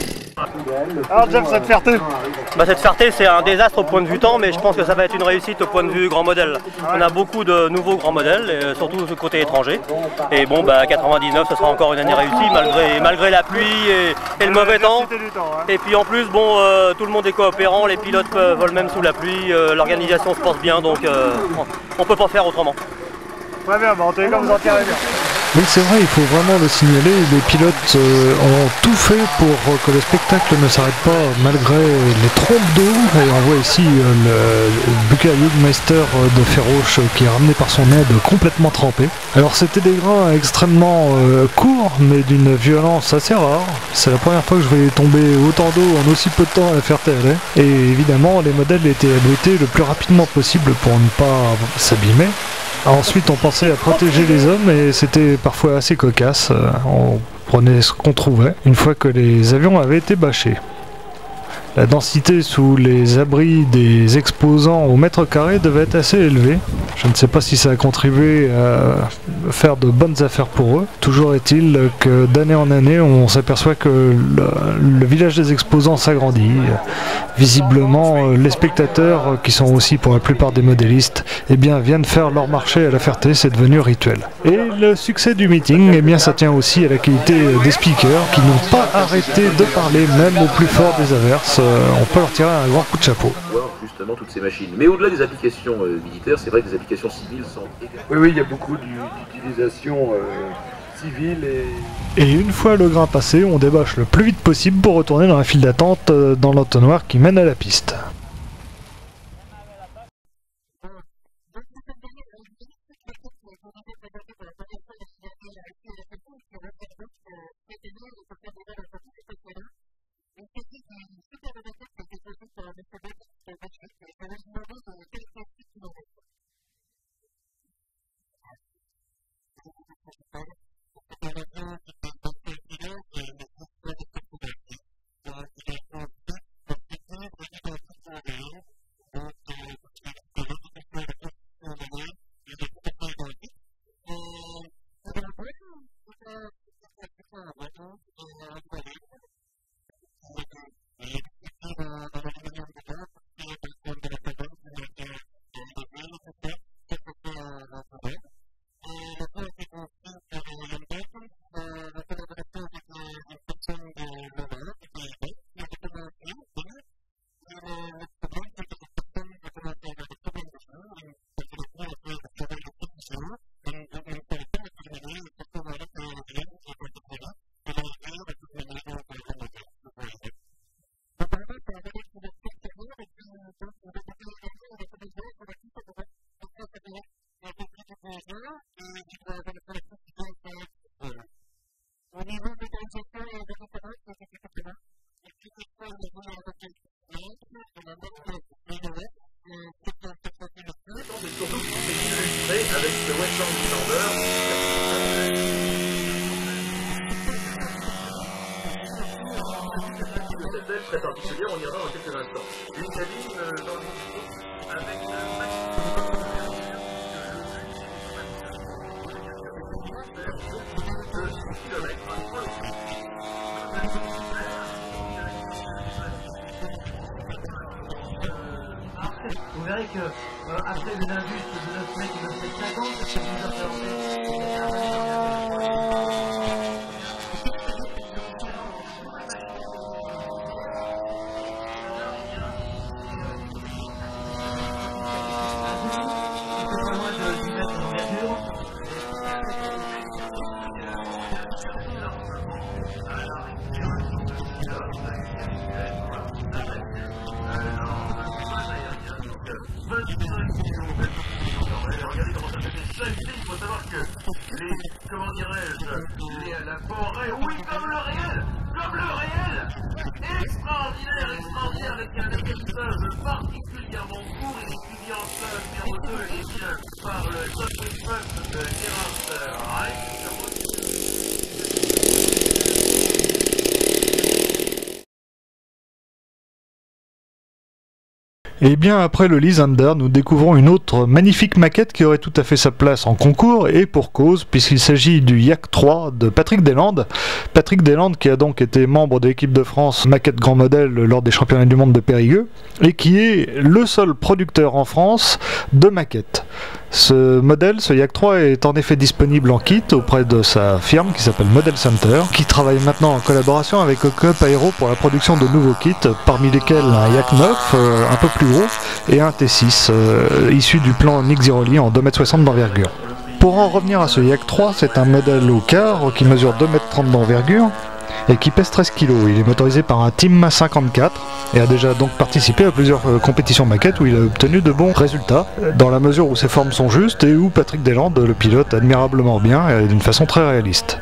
Speaker 2: Alors Jeff, cette fierté?
Speaker 8: Cette fierté, c'est un désastre au point de vue temps, mais je pense que ça va être une réussite au point de vue grand modèle. On a beaucoup de nouveaux grands modèles, et surtout ce côté étranger. Et bon, 99, ce sera encore une année réussie, malgré la pluie et le mauvais temps. Et puis en plus, bon, tout le monde est coopérant, les pilotes volent même sous la pluie, l'organisation se porte bien, donc on peut pas faire autrement.
Speaker 2: Très bien, en tous les cas, vous en tirez bien.
Speaker 5: Oui, c'est vrai, il faut vraiment le signaler, les pilotes ont tout fait pour que le spectacle ne s'arrête pas malgré les trompes d'eau. Et on voit ici le Buka-Jugmeister de Féroche qui est ramené par son aide complètement trempé. Alors c'était des grains extrêmement courts, mais d'une violence assez rare. C'est la première fois que je voyais tomber autant d'eau en aussi peu de temps à la Ferté-Alais. Et évidemment, les modèles étaient abrités le plus rapidement possible pour ne pas s'abîmer. Ensuite, on pensait à protéger les hommes et c'était parfois assez cocasse. On prenait ce qu'on trouvait une fois que les avions avaient été bâchés. La densité sous les abris des exposants au mètre carré devait être assez élevée. Je ne sais pas si ça a contribué à faire de bonnes affaires pour eux. Toujours est-il que d'année en année, on s'aperçoit que le village des exposants s'agrandit. Visiblement, les spectateurs, qui sont aussi pour la plupart des modélistes, eh bien, viennent faire leur marché à la Ferté, c'est devenu rituel. Et le succès du meeting, eh bien, ça tient aussi à la qualité des speakers qui n'ont pas arrêté de parler, même au plus fort des averses. On peut leur tirer un grand coup de chapeau.
Speaker 9: Voir justement toutes ces machines. Mais au-delà des applications militaires, c'est vrai que des applications civiles sont également...
Speaker 6: Oui, il y a beaucoup d'utilisation civile
Speaker 5: et une fois le grain passé, on débâche le plus vite possible pour retourner dans la file d'attente dans l'entonnoir qui mène à la piste.
Speaker 6: avec ce Westland Standard. Cette aile très particulière, on y reviendra dans quelques instants. Une cabine dans le avec un maximum de 6 km.
Speaker 10: Vous verrez que après une indus de 9 mètres ou 9 mètres 50, c'est plus intéressant.
Speaker 6: Regardez comment ça fait des seuils. Il faut savoir que les, comment dirais-je, la forêt, oui, comme le réel, extraordinaire, avec un atterrissage particulièrement court, et suivi en salle numéro 2, et bien par le top de Gerhard Reich.
Speaker 5: Et bien après le Lysander, nous découvrons une autre magnifique maquette qui aurait tout à fait sa place en concours, et pour cause, puisqu'il s'agit du Yak 3 de Patrick Deslandes. Patrick Deslandes qui a donc été membre de l'équipe de France maquette grand modèle lors des championnats du monde de Périgueux, et qui est le seul producteur en France de maquettes. Ce modèle, ce Yak 3, est en effet disponible en kit auprès de sa firme qui s'appelle Model Center, qui travaille maintenant en collaboration avec Ocup Aero pour la production de nouveaux kits, parmi lesquels un Yak 9, un peu plus gros, et un T6, issu du plan Nick Ziroli en 2,60 m d'envergure. Pour en revenir à ce Yak 3, c'est un modèle au quart qui mesure 2,30 m d'envergure, et qui pèse 13 kg. Il est motorisé par un Team 54 et a déjà donc participé à plusieurs compétitions maquettes où il a obtenu de bons résultats, dans la mesure où ses formes sont justes et où Patrick Deslandes le pilote admirablement bien et d'une façon très réaliste.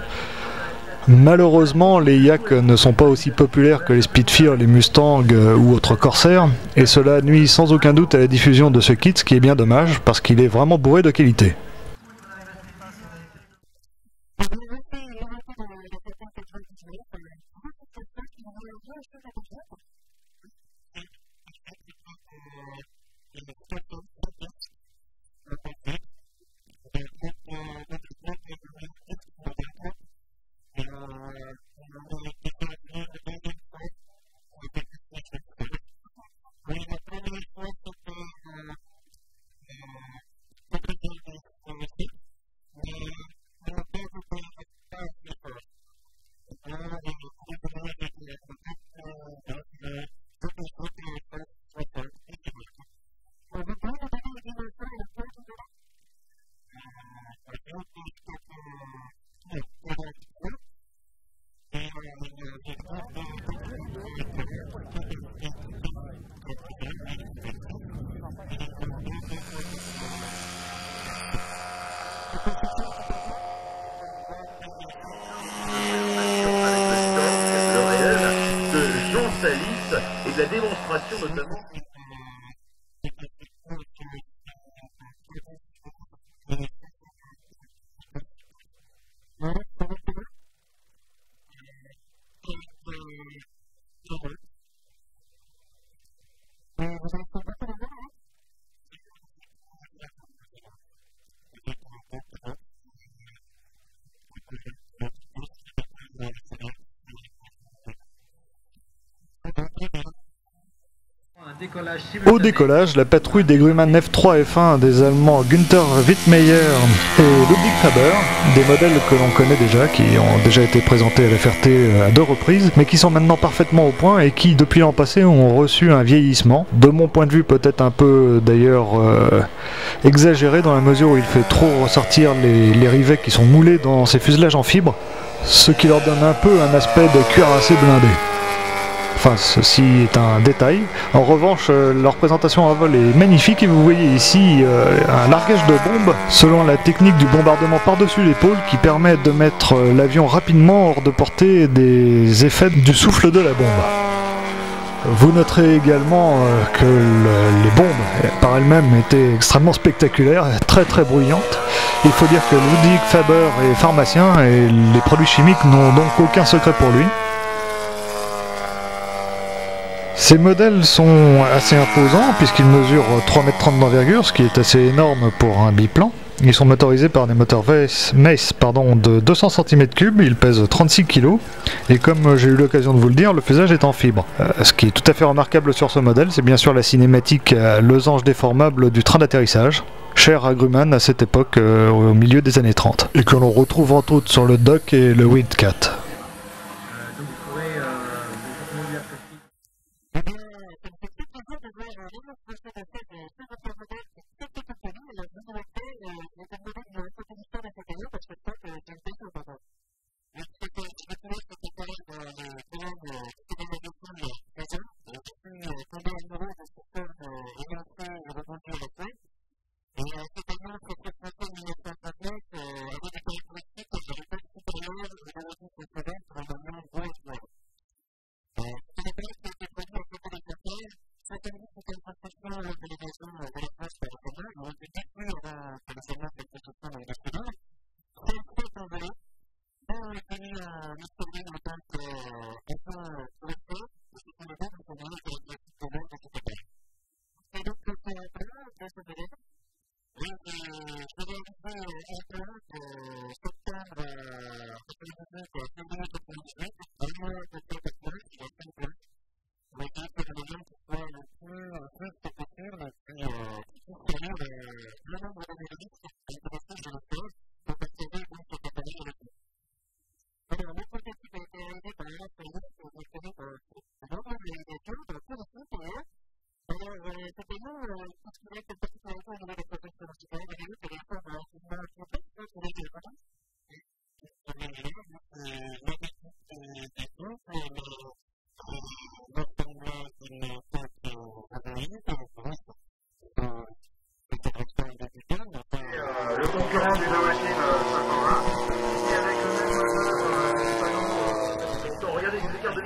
Speaker 5: Malheureusement, les Yak ne sont pas aussi populaires que les Spitfire, les Mustang ou autres Corsair, et cela nuit sans aucun doute à la diffusion de ce kit, ce qui est bien dommage parce qu'il est vraiment bourré de qualité.
Speaker 9: Et de la démonstration notamment.
Speaker 5: Au décollage, la patrouille des Grumman F3 F1 des Allemands Günther Wittmeyer et Ludwig Faber, des modèles que l'on connaît déjà, qui ont déjà été présentés à la Ferté à 2 reprises, mais qui sont maintenant parfaitement au point et qui, depuis l'an passé, ont reçu un vieillissement. De mon point de vue, peut-être un peu d'ailleurs exagéré, dans la mesure où il fait trop ressortir les rivets qui sont moulés dans ces fuselages en fibre, ce qui leur donne un peu un aspect de cuirassé blindé. Enfin, ceci est un détail. En revanche, leur présentation à vol est magnifique et vous voyez ici un largage de bombes selon la technique du bombardement par-dessus l'épaule qui permet de mettre l'avion rapidement hors de portée des effets du souffle de la bombe. Vous noterez également que les bombes par elles-mêmes étaient extrêmement spectaculaires, très bruyantes. Il faut dire que Ludwig Faber est pharmacien et les produits chimiques n'ont donc aucun secret pour lui. Ces modèles sont assez imposants puisqu'ils mesurent 3,30 m d'envergure, ce qui est assez énorme pour un biplan. Ils sont motorisés par des moteurs Mace de 200 cm3, ils pèsent 36 kg et comme j'ai eu l'occasion de vous le dire, le fuselage est en fibre. Ce qui est tout à fait remarquable sur ce modèle, c'est bien sûr la cinématique à losange déformable du train d'atterrissage, cher à Grumman à cette époque au milieu des années 30, et que l'on retrouve entre autres sur le Dock et le Wildcat.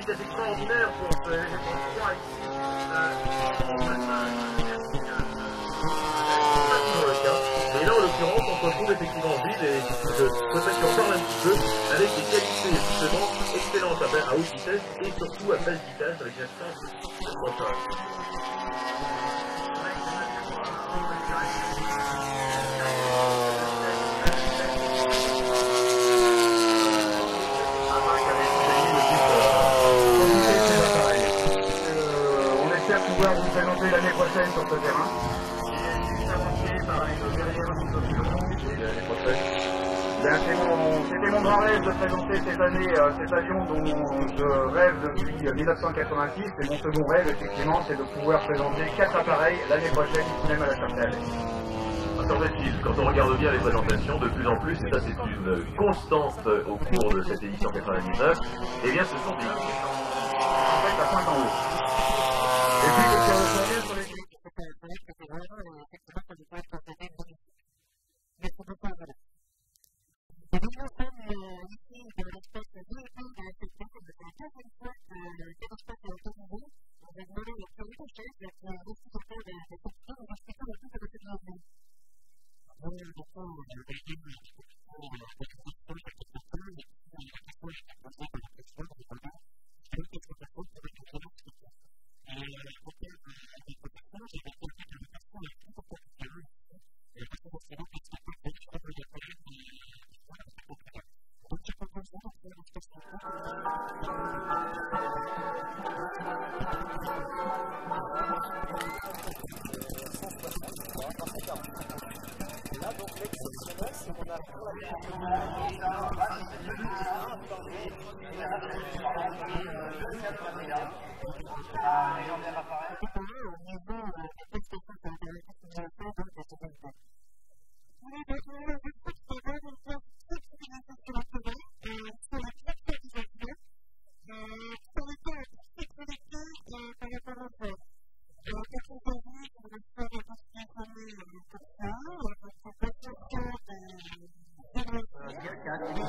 Speaker 6: vitesse extraordinaire pour les trois ici. Et là, en l'occurrence, on se retrouve effectivement vide et je souhaiterais qu'on parle un petit peu avec des qualités justement excellentes à haute vitesse et surtout à basse vitesse avec un sens de moteur. On espère pouvoir vous présenter l'année prochaine sur ce terrain. C'était mon grand rêve de présenter cette année cet avion dont je rêve depuis 1986 et mon second rêve effectivement c'est de pouvoir présenter 4 appareils l'année prochaine ici même à la Chapelle.
Speaker 9: Semble-t-il, quand on regarde bien les présentations, de plus en plus, et ça c'est une constante au cours de cette édition 99, eh bien ce sont des...
Speaker 6: En fait, à pointe en haut. Et puis, sur le projet, sur les...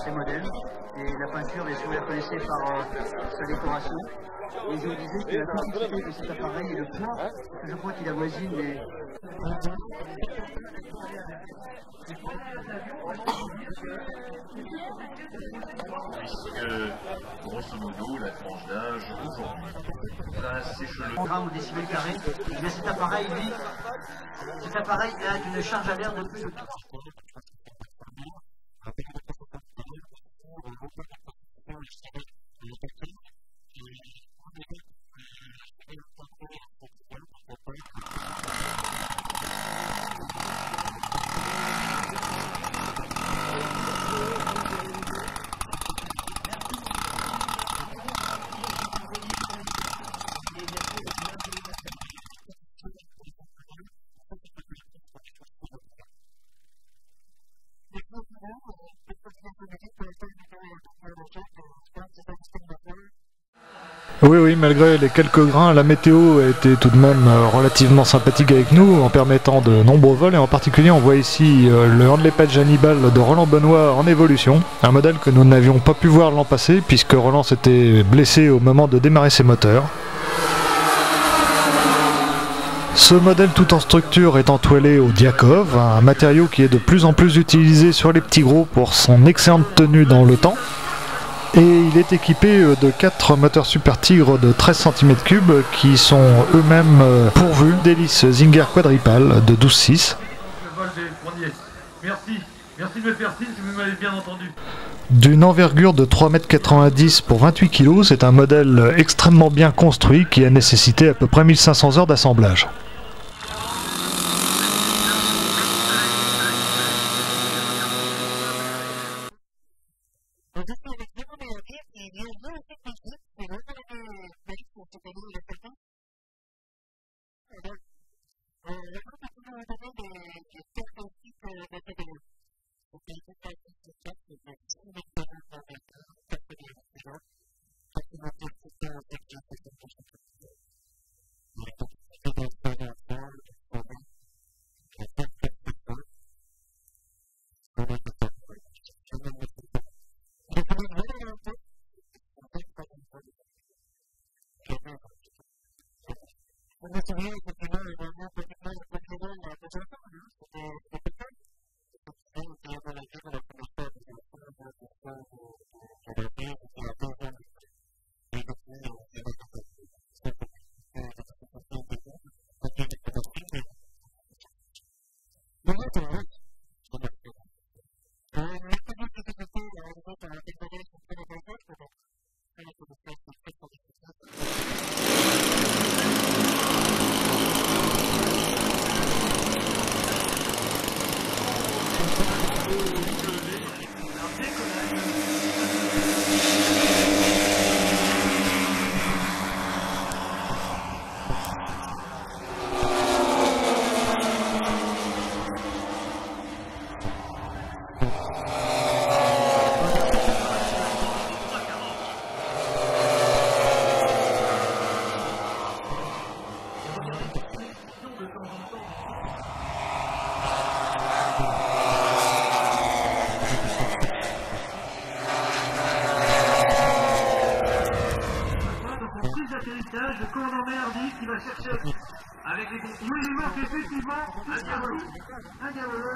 Speaker 10: Ces modèles et la peinture est souvent reconnaissée par sa décoration et je vous disais que la complexité de cet appareil et le poids que je crois qu'il avoisine les...
Speaker 6: Puisque, grosso modo, la tranche d'âge aujourd'hui, là, sèche-le.
Speaker 10: Grammes au décibel carré, mais cet appareil, lui, a une charge à l'air de plus de 3.
Speaker 5: Oui, malgré les quelques grains, la météo a été tout de même relativement sympathique avec nous en permettant de nombreux vols et en particulier on voit ici le Handley Page Hannibal de Roland Benoît en évolution, un modèle que nous n'avions pas pu voir l'an passé puisque Roland s'était blessé au moment de démarrer ses moteurs. Ce modèle tout en structure est entoilé au Diakov, un matériau qui est de plus en plus utilisé sur les petits gros pour son excellente tenue dans le temps. Et il est équipé de 4 moteurs Super Tigre de 13 cm3 qui sont eux-mêmes pourvus d'hélices Zinger quadripales de 12,6.
Speaker 6: Merci de me faire signe si vous m'avez bien entendu.
Speaker 5: D'une envergure de 3,90 m pour 28 kg, c'est un modèle extrêmement bien construit qui a nécessité à peu près 1500 heures d'assemblage.
Speaker 6: Le commandant Merdi qui va chercher avec les... Oui, il manque effectivement un diabolo. Un diabolo.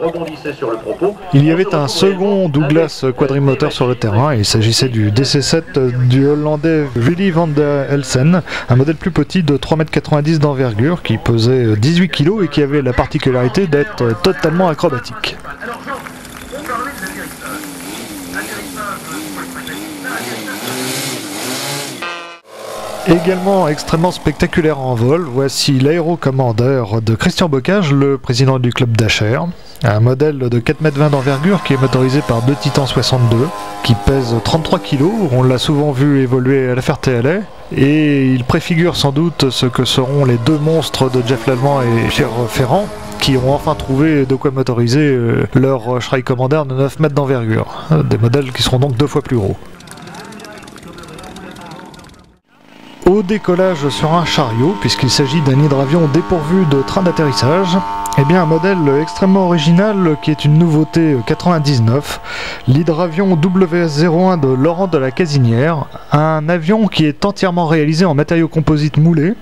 Speaker 9: Rebondissait sur le propos.
Speaker 5: Il y avait un second Douglas quadrimoteur sur le terrain, et il s'agissait du DC-7 du Hollandais Willy van der Helsen, un modèle plus petit de 3,90 m d'envergure qui pesait 18 kg et qui avait la particularité d'être totalement acrobatique.
Speaker 6: Alors Jean, on parlait de l'atterrissage.
Speaker 5: Également extrêmement spectaculaire en vol, voici l'aérocommandeur de Christian Bocage, le président du club d'Acher. Un modèle de 4,20 m d'envergure qui est motorisé par deux Titan 62, qui pèse 33 kg, on l'a souvent vu évoluer à la Ferté-Alais, et il préfigure sans doute ce que seront les deux monstres de Jeff Lallemand et Pierre Ferrand, qui ont enfin trouvé de quoi motoriser leur Schrei Commander de 9 mètres d'envergure, des modèles qui seront donc 2 fois plus gros. Au décollage sur un chariot, puisqu'il s'agit d'un hydravion dépourvu de train d'atterrissage, eh bien un modèle extrêmement original qui est une nouveauté 99, l'hydravion WS-01 de Laurent de la Casinière, un avion qui est entièrement réalisé en matériaux composites moulés,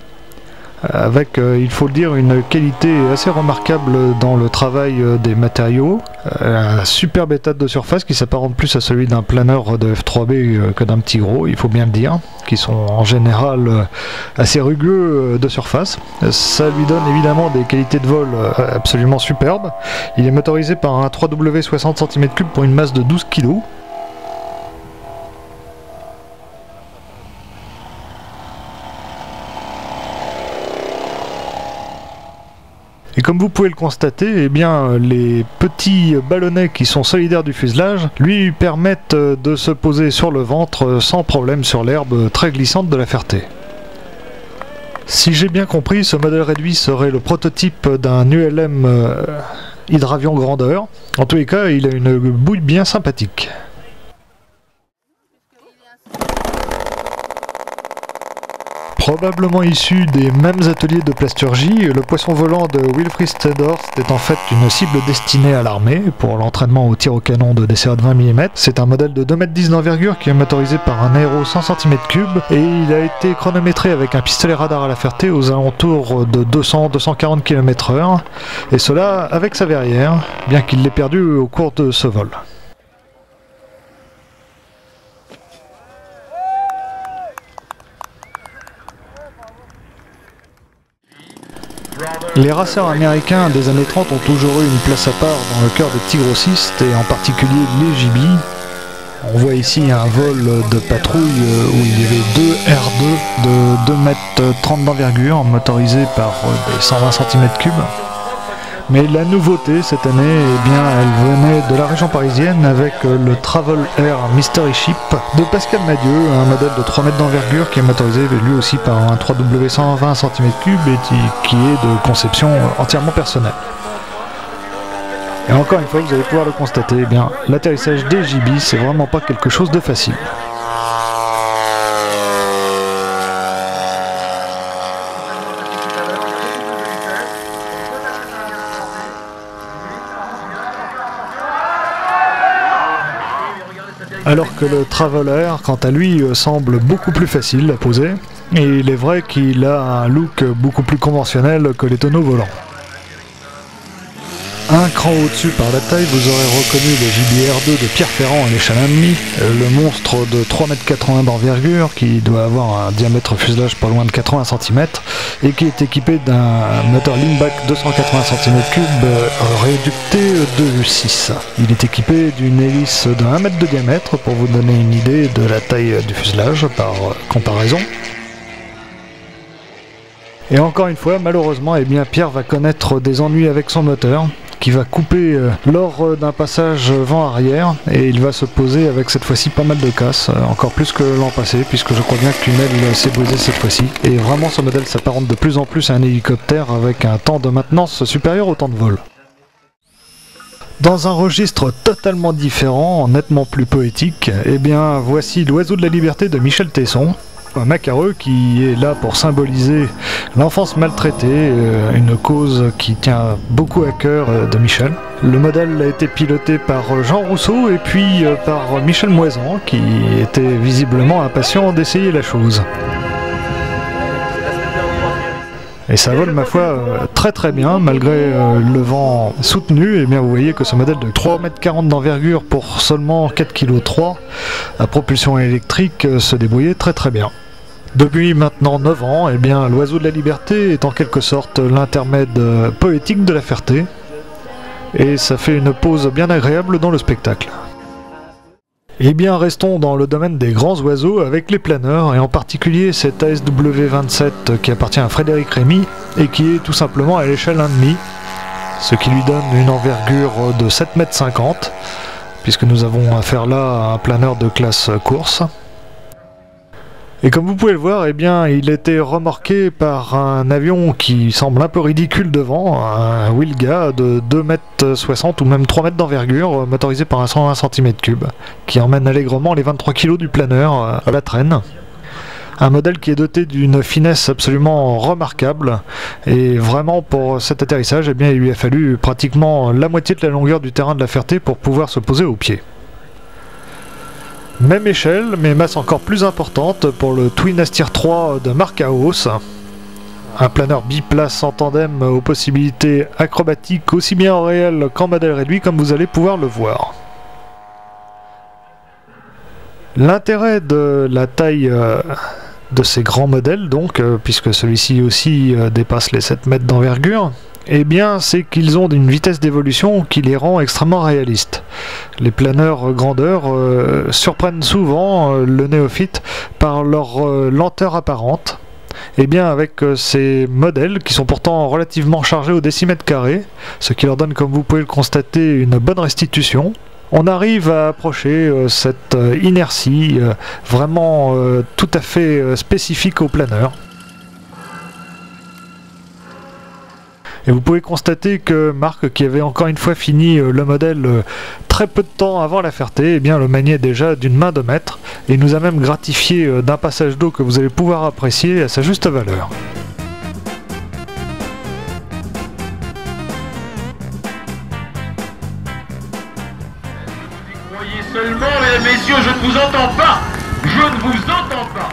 Speaker 5: avec, il faut le dire, une qualité assez remarquable dans le travail des matériaux, un superbe état de surface qui s'apparente plus à celui d'un planeur de F3B que d'un petit gros, il faut bien le dire, qui sont en général assez rugueux de surface. Ça lui donne évidemment des qualités de vol absolument superbes. Il est motorisé par un 3W 60 cm3 pour une masse de 12 kg. Et comme vous pouvez le constater, eh bien, les petits ballonnets qui sont solidaires du fuselage lui permettent de se poser sur le ventre sans problème sur l'herbe très glissante de la Ferté. Si j'ai bien compris, ce modèle réduit serait le prototype d'un ULM hydravion grandeur. En tous les cas, il a une bouille bien sympathique. Probablement issu des mêmes ateliers de plasturgie, le poisson volant de Wilfried Stedhorst est en fait une cible destinée à l'armée pour l'entraînement au tir au canon de DCA de 20 mm. C'est un modèle de 2,10 m d'envergure qui est motorisé par un aéro 100 cm3 et il a été chronométré avec un pistolet radar à la Ferté aux alentours de 200-240 km/h, et cela avec sa verrière, bien qu'il l'ait perdu au cours de ce vol. Les racers américains des années 30 ont toujours eu une place à part dans le cœur des petits grossistes, et en particulier les JB. On voit ici un vol de patrouille où il y avait deux R2 de 2,30 m d'envergure, motorisés par des 120 cm3. Mais la nouveauté cette année, eh bien, elle venait de la région parisienne avec le Travel Air Mystery Ship de Pascal Madieu, un modèle de 3 mètres d'envergure qui est motorisé lui aussi par un 3W 120 cm3 et qui est de conception entièrement personnelle. Et encore une fois, vous allez pouvoir le constater, eh bien, l'atterrissage des JB, c'est vraiment pas quelque chose de facile. Alors que le Traveler, quant à lui, semble beaucoup plus facile à poser, et il est vrai qu'il a un look beaucoup plus conventionnel que les tonneaux volants. Un cran au-dessus par la taille, vous aurez reconnu le JBR2 de Pierre Ferrand à l'échelle 1,5, le monstre de 3,80 m d'envergure qui doit avoir un diamètre fuselage pas loin de 80 cm et qui est équipé d'un moteur Limbach 280 cm3 réducté de 6. Il est équipé d'une hélice de 1 m de diamètre pour vous donner une idée de la taille du fuselage par comparaison. Et encore une fois, malheureusement, eh bien, Pierre va connaître des ennuis avec son moteur, qui va couper lors d'un passage vent arrière, et il va se poser avec cette fois-ci pas mal de casse, encore plus que l'an passé, puisque je crois bien qu'une aile s'est brisée cette fois-ci. Et vraiment, ce modèle s'apparente de plus en plus à un hélicoptère avec un temps de maintenance supérieur au temps de vol. Dans un registre totalement différent, nettement plus poétique, eh bien, voici l'Oiseau de la Liberté de Michel Tesson. Un macareux qui est là pour symboliser l'enfance maltraitée, une cause qui tient beaucoup à cœur de Michel. Le modèle a été piloté par Jean Rousseau et puis par Michel Moisan, qui était visiblement impatient d'essayer la chose. Et ça vole, ma foi, très très bien, malgré le vent soutenu. Et bien vous voyez que ce modèle de 3,40 m d'envergure pour seulement 4,3 kg à propulsion électrique se débrouillait très très bien. Depuis maintenant 9 ans, eh bien l'Oiseau de la Liberté est en quelque sorte l'intermède poétique de la Ferté. Et ça fait une pause bien agréable dans le spectacle. Eh bien, restons dans le domaine des grands oiseaux avec les planeurs, et en particulier cet ASW27 qui appartient à Frédéric Rémy et qui est tout simplement à l'échelle 1,5, ce qui lui donne une envergure de 7,50 m, puisque nous avons affaire là à un planeur de classe course. Et comme vous pouvez le voir, eh bien, il était remorqué par un avion qui semble un peu ridicule devant, un Wilga de 2,60 m ou même 3 m d'envergure, motorisé par un 120 cm3, qui emmène allègrement les 23 kg du planeur à la traîne. Un modèle qui est doté d'une finesse absolument remarquable, et vraiment pour cet atterrissage, eh bien, il lui a fallu pratiquement la moitié de la longueur du terrain de la Ferté pour pouvoir se poser au pied. Même échelle, mais masse encore plus importante pour le Twin Astir 3 de Mark Haus. Un planeur biplace en tandem aux possibilités acrobatiques aussi bien en réel qu'en modèle réduit, comme vous allez pouvoir le voir. L'intérêt de la taille de ces grands modèles, donc, puisque celui-ci aussi dépasse les 7 mètres d'envergure, eh bien, c'est qu'ils ont une vitesse d'évolution qui les rend extrêmement réalistes. Les planeurs grandeur surprennent souvent le néophyte par leur lenteur apparente. Et bien, avec ces modèles qui sont pourtant relativement chargés au décimètre carré, ce qui leur donne, comme vous pouvez le constater, une bonne restitution, on arrive à approcher cette inertie vraiment tout à fait spécifique aux planeurs. Et vous pouvez constater que Marc, qui avait encore une fois fini le modèle très peu de temps avant la Ferté, eh bien, le maniait déjà d'une main de maître, et il nous a même gratifié d'un passage d'eau que vous allez pouvoir apprécier à sa juste valeur.
Speaker 6: Croyez seulement, mesdames, messieurs, je ne vous entends pas. Je ne vous entends pas.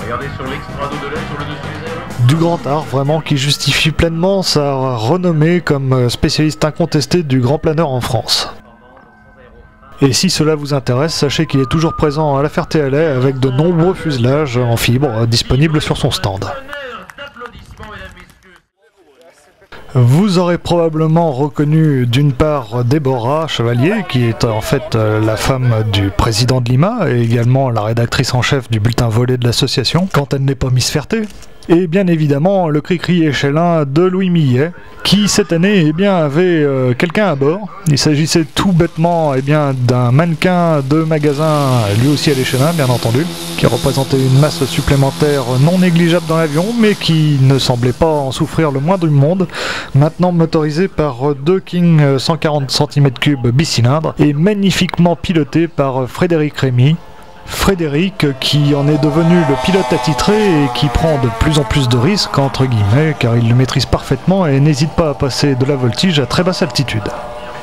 Speaker 6: Regardez sur l'extrado de l'aile, sur le dessus des ailes.
Speaker 5: Du grand art, vraiment, qui justifie pleinement sa renommée comme spécialiste incontesté du grand planeur en France. Et si cela vous intéresse, sachez qu'il est toujours présent à la Ferté-Alais avec de nombreux fuselages en fibre disponibles sur son stand. Vous aurez probablement reconnu d'une part Déborah Chevalier, qui est en fait la femme du président de l'IMA et également la rédactrice en chef du bulletin volé de l'association, quand elle n'est pas Miss Ferté. Et bien évidemment le cri-cri échelin de Louis Millet, qui cette année eh bien, avait quelqu'un à bord. Il s'agissait tout bêtement eh bien, d'un mannequin de magasin, lui aussi à l'échelin bien entendu, qui représentait une masse supplémentaire non négligeable dans l'avion, mais qui ne semblait pas en souffrir le moindre du monde, maintenant motorisé par deux King 140 cm3 bicylindres et magnifiquement piloté par Frédéric Rémy. Frédéric qui en est devenu le pilote attitré et qui prend de plus en plus de risques entre guillemets car il le maîtrise parfaitement et n'hésite pas à passer de la voltige à très basse altitude.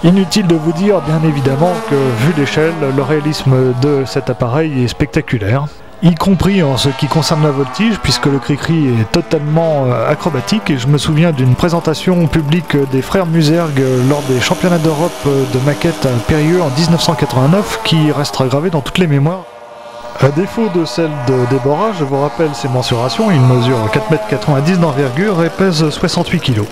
Speaker 5: Inutile de vous dire, bien évidemment, que vu l'échelle, le réalisme de cet appareil est spectaculaire, y compris en ce qui concerne la voltige, puisque le cri-cri est totalement acrobatique, et je me souviens d'une présentation publique des frères Musergue lors des championnats d'Europe de maquettes à Périgueux en 1989, qui restera gravée dans toutes les mémoires. À défaut de celle de Déborah, je vous rappelle ses mensurations, il mesure 4,90 m d'envergure et pèse 68 kg.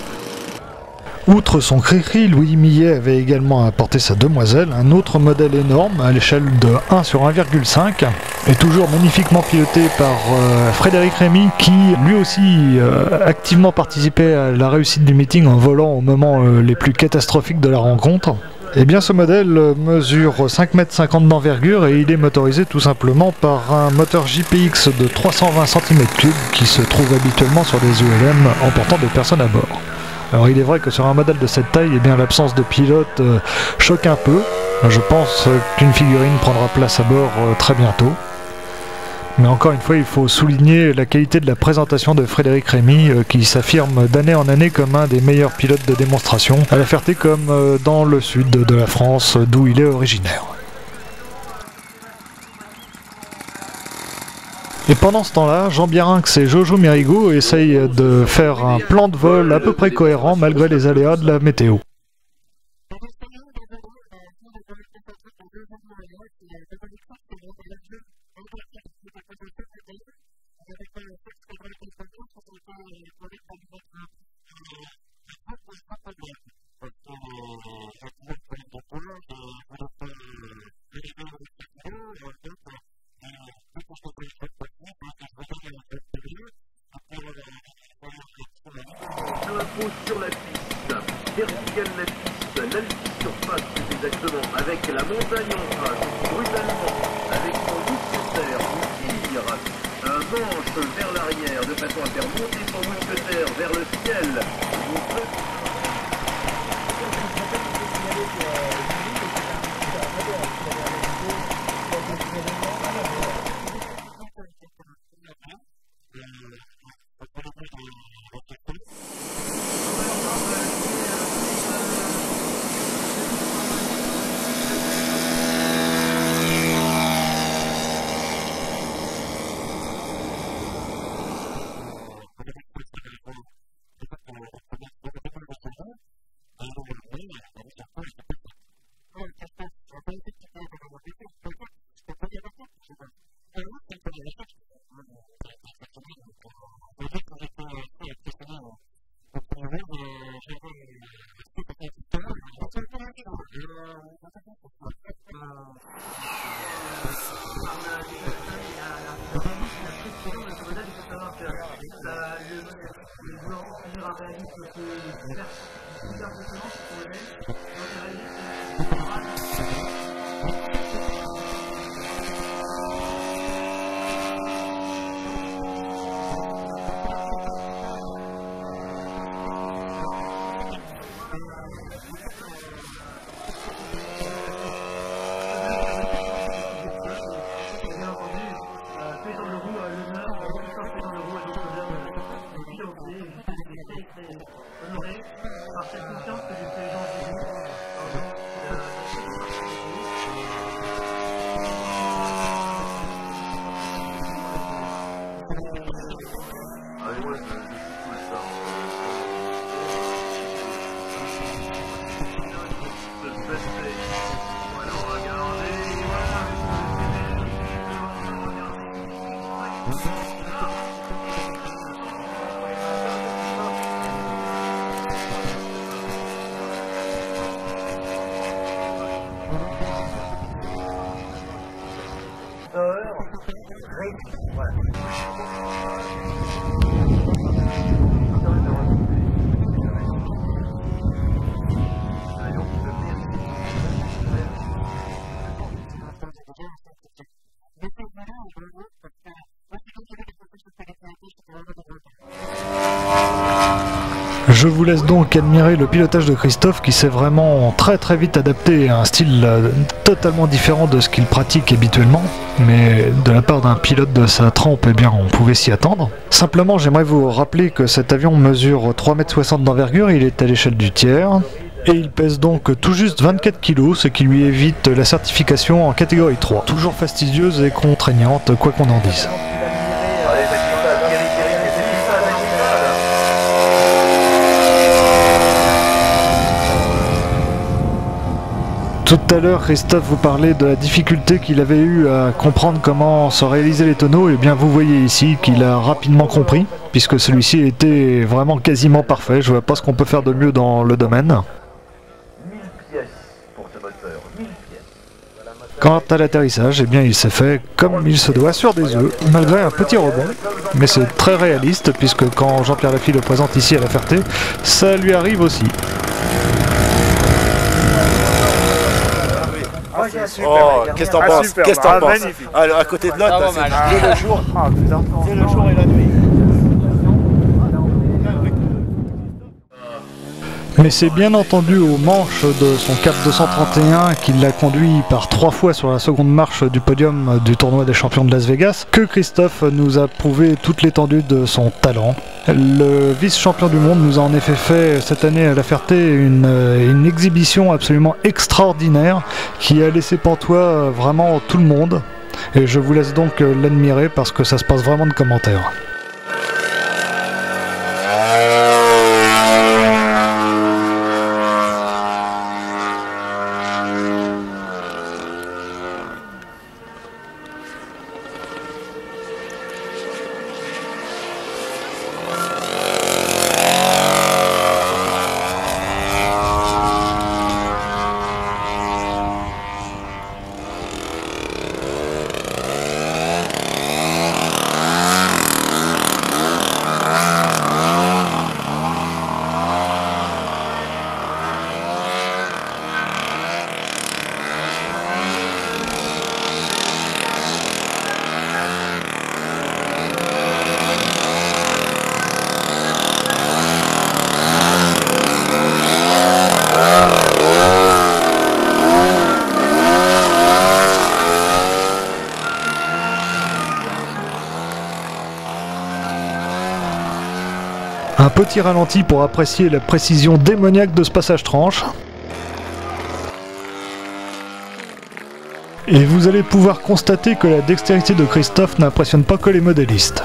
Speaker 5: Outre son cri-cri, Louis Millet avait également apporté sa demoiselle, un autre modèle énorme à l'échelle de 1 sur 1,5 et toujours magnifiquement piloté par Frédéric Rémy qui lui aussi activement participait à la réussite du meeting en volant au moment les plus catastrophiques de la rencontre. Et bien ce modèle mesure 5,50 m d'envergure et il est motorisé tout simplement par un moteur JPX de 320 cm3 qui se trouve habituellement sur les ULM emportant des personnes à bord. Alors il est vrai que sur un modèle de cette taille, eh bien l'absence de pilote choque un peu. Je pense qu'une figurine prendra place à bord très bientôt. Mais encore une fois, il faut souligner la qualité de la présentation de Frédéric Rémy qui s'affirme d'année en année comme un des meilleurs pilotes de démonstration, à La Ferté comme dans le sud de la France d'où il est originaire. Et pendant ce temps-là, Jean Biarrinx et Jojo Mérigot essayent de faire un plan de vol à peu près cohérent malgré les aléas de la météo.
Speaker 9: Sur la piste, verticale la piste, l'altisurface exactement, avec la montagne en face, brutalement, avec son mousquetaire qui tire un manche vers l'arrière de façon à faire monter son mousquetaire vers le ciel.
Speaker 5: Je vous laisse donc admirer le pilotage de Christophe qui s'est vraiment très vite adapté à un style totalement différent de ce qu'il pratique habituellement, mais de la part d'un pilote de sa trempe, eh bien on pouvait s'y attendre. Simplement j'aimerais vous rappeler que cet avion mesure 3,60 m d'envergure, il est à l'échelle du tiers. et il pèse donc tout juste 24 kg, ce qui lui évite la certification en catégorie 3. Toujours fastidieuse et contraignante, quoi qu'on en dise. Tout à l'heure, Christophe vous parlait de la difficulté qu'il avait eu à comprendre comment se réaliser les tonneaux, et bien vous voyez ici qu'il a rapidement compris, puisque celui-ci était vraiment quasiment parfait. Je vois pas ce qu'on peut faire de mieux dans le domaine.
Speaker 9: 1000 pièces pour ce moteur, 1000 pièces.
Speaker 5: Quant à l'atterrissage, eh bien il s'est fait comme il se doit sur des œufs, malgré un petit rebond, mais c'est très réaliste, puisque quand Jean-Pierre Lafille le présente ici à La Ferté, ça lui arrive aussi.
Speaker 3: Oh, qu'est-ce que t'en penses? Qu'est-ce que t'en penses?
Speaker 2: Magnifique.
Speaker 3: À côté de l'autre, c'est le jour. C'est le jour et la nuit.
Speaker 5: Mais c'est bien entendu au manche de son Cap 231 qui l'a conduit par 3 fois sur la seconde marche du podium du tournoi des champions de Las Vegas que Christophe nous a prouvé toute l'étendue de son talent. Le vice-champion du monde nous a en effet fait cette année à La Ferté une exhibition absolument extraordinaire qui a laissé pantois vraiment tout le monde. Et je vous laisse donc l'admirer parce que ça se passe vraiment de commentaires. Un petit ralenti pour apprécier la précision démoniaque de ce passage tranche. Et vous allez pouvoir constater que la dextérité de Christophe n'impressionne pas que les modélistes.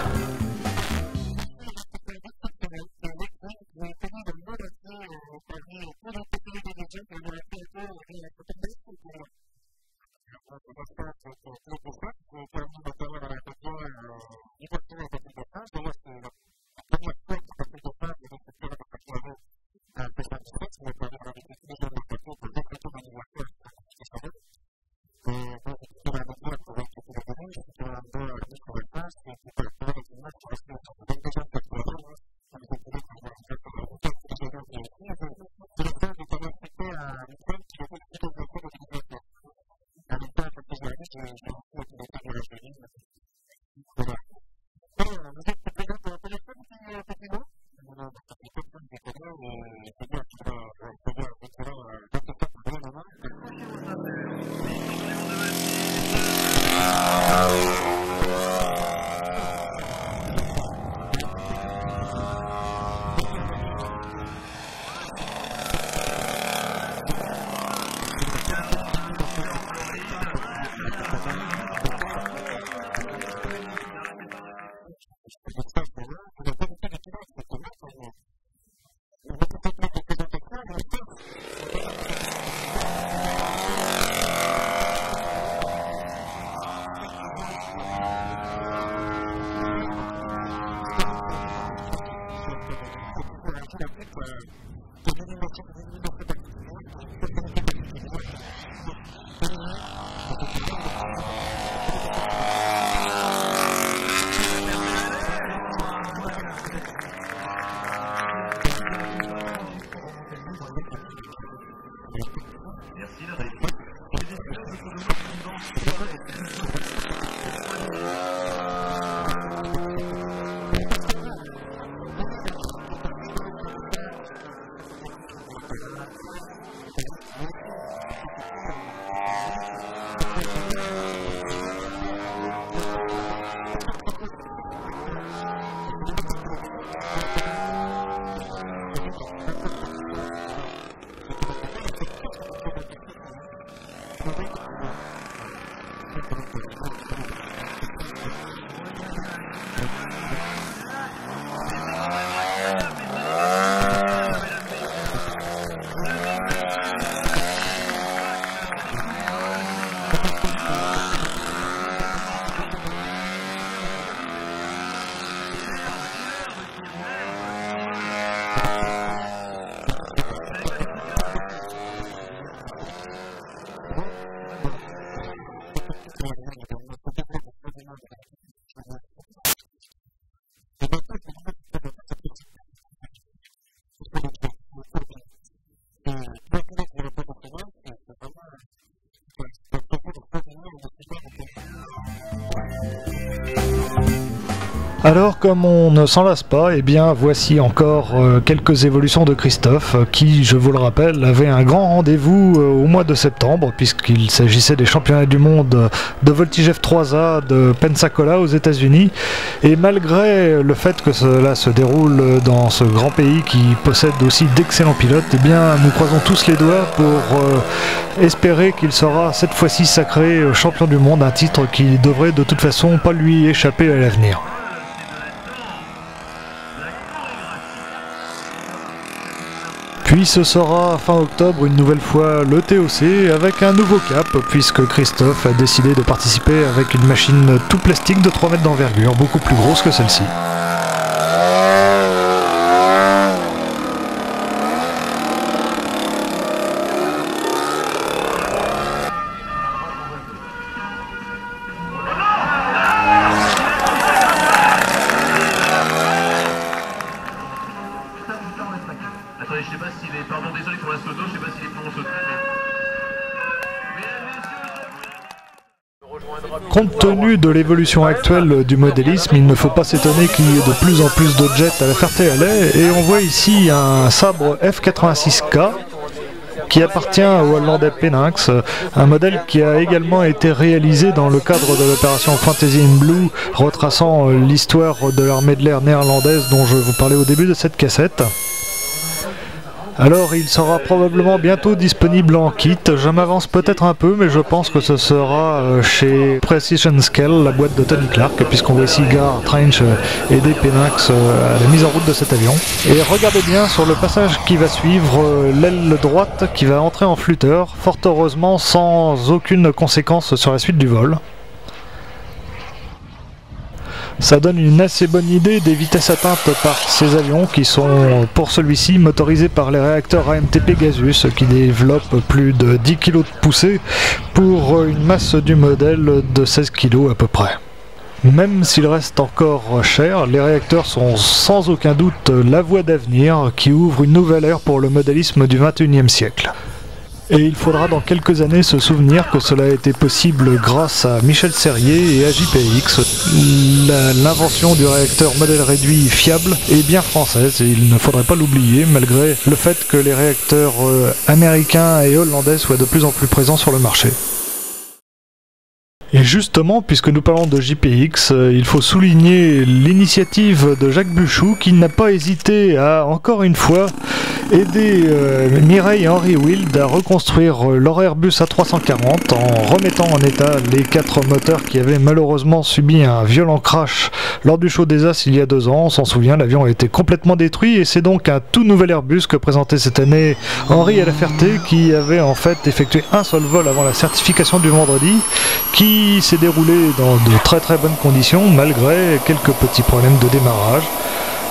Speaker 5: Alors, comme on ne s'en lasse pas, eh bien voici encore quelques évolutions de Christophe, qui, je vous le rappelle, avait un grand rendez-vous au mois de septembre, puisqu'il s'agissait des championnats du monde de voltige F3A de Pensacola aux États-Unis. Et malgré le fait que cela se déroule dans ce grand pays qui possède aussi d'excellents pilotes, eh bien nous croisons tous les doigts pour espérer qu'il sera cette fois-ci sacré champion du monde, un titre qui devrait de toute façon pas lui échapper à l'avenir. Puis ce sera fin octobre une nouvelle fois le TOC avec un nouveau cap, puisque Christophe a décidé de participer avec une machine tout plastique de 3 mètres d'envergure, beaucoup plus grosse que celle-ci.
Speaker 6: Attendez, je sais pas s'il est... Pardon, désolé pour la photo, je sais pas s'il est pour sauter.
Speaker 5: Compte tenu de l'évolution actuelle du modélisme, il ne faut pas s'étonner qu'il y ait de plus en plus de jets à la Ferté-Alais, et on voit ici un sabre F86K qui appartient au Hollandais Penninx, un modèle qui a également été réalisé dans le cadre de l'opération Fantasy in Blue, retraçant l'histoire de l'armée de l'air néerlandaise dont je vous parlais au début de cette cassette. Alors il sera probablement bientôt disponible en kit, je m'avance peut-être un peu, mais je pense que ce sera chez Precision Scale, la boîte de Tony Clark, puisqu'on voit ici Gar Trench aider Penninx à la mise en route de cet avion. Et regardez bien sur le passage qui va suivre, l'aile droite qui va entrer en flûteur, fort heureusement sans aucune conséquence sur la suite du vol. Ça donne une assez bonne idée des vitesses atteintes par ces avions qui sont, pour celui-ci, motorisés par les réacteurs AMT Pegasus qui développent plus de 10 kg de poussée pour une masse du modèle de 16 kg à peu près. Même s'il reste encore cher, les réacteurs sont sans aucun doute la voie d'avenir qui ouvre une nouvelle ère pour le modélisme du XXIe siècle. Et il faudra dans quelques années se souvenir que cela a été possible grâce à Michel Serrier et à JPX. L'invention du réacteur modèle réduit fiable est bien française et il ne faudrait pas l'oublier malgré le fait que les réacteurs américains et hollandais soient de plus en plus présents sur le marché. Et justement, puisque nous parlons de JPX, il faut souligner l'initiative de Jacques Buchou qui n'a pas hésité à, encore une fois, aider Mireille et Henry Wild à reconstruire leur Airbus A340 en remettant en état les 4 moteurs qui avaient malheureusement subi un violent crash lors du show des As il y a 2 ans. On s'en souvient, l'avion a été complètement détruit et c'est donc un tout nouvel Airbus que présentait cette année Henri à la Ferté qui avait en fait effectué un seul vol avant la certification du vendredi, qui s'est déroulé dans de très bonnes conditions malgré quelques petits problèmes de démarrage.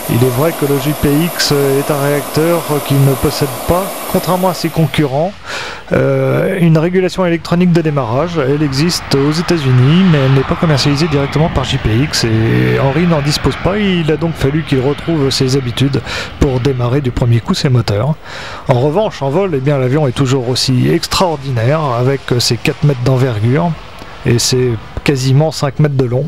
Speaker 5: Il est vrai que le JPX est un réacteur qui ne possède pas, contrairement à ses concurrents, une régulation électronique de démarrage. Elle existe aux États-Unis, mais elle n'est pas commercialisée directement par JPX et Henri n'en dispose pas. Il a donc fallu qu'il retrouve ses habitudes pour démarrer du premier coup ses moteurs. En revanche, en vol, eh bien, l'avion est toujours aussi extraordinaire avec ses 4 mètres d'envergure et c'est quasiment 5 mètres de long.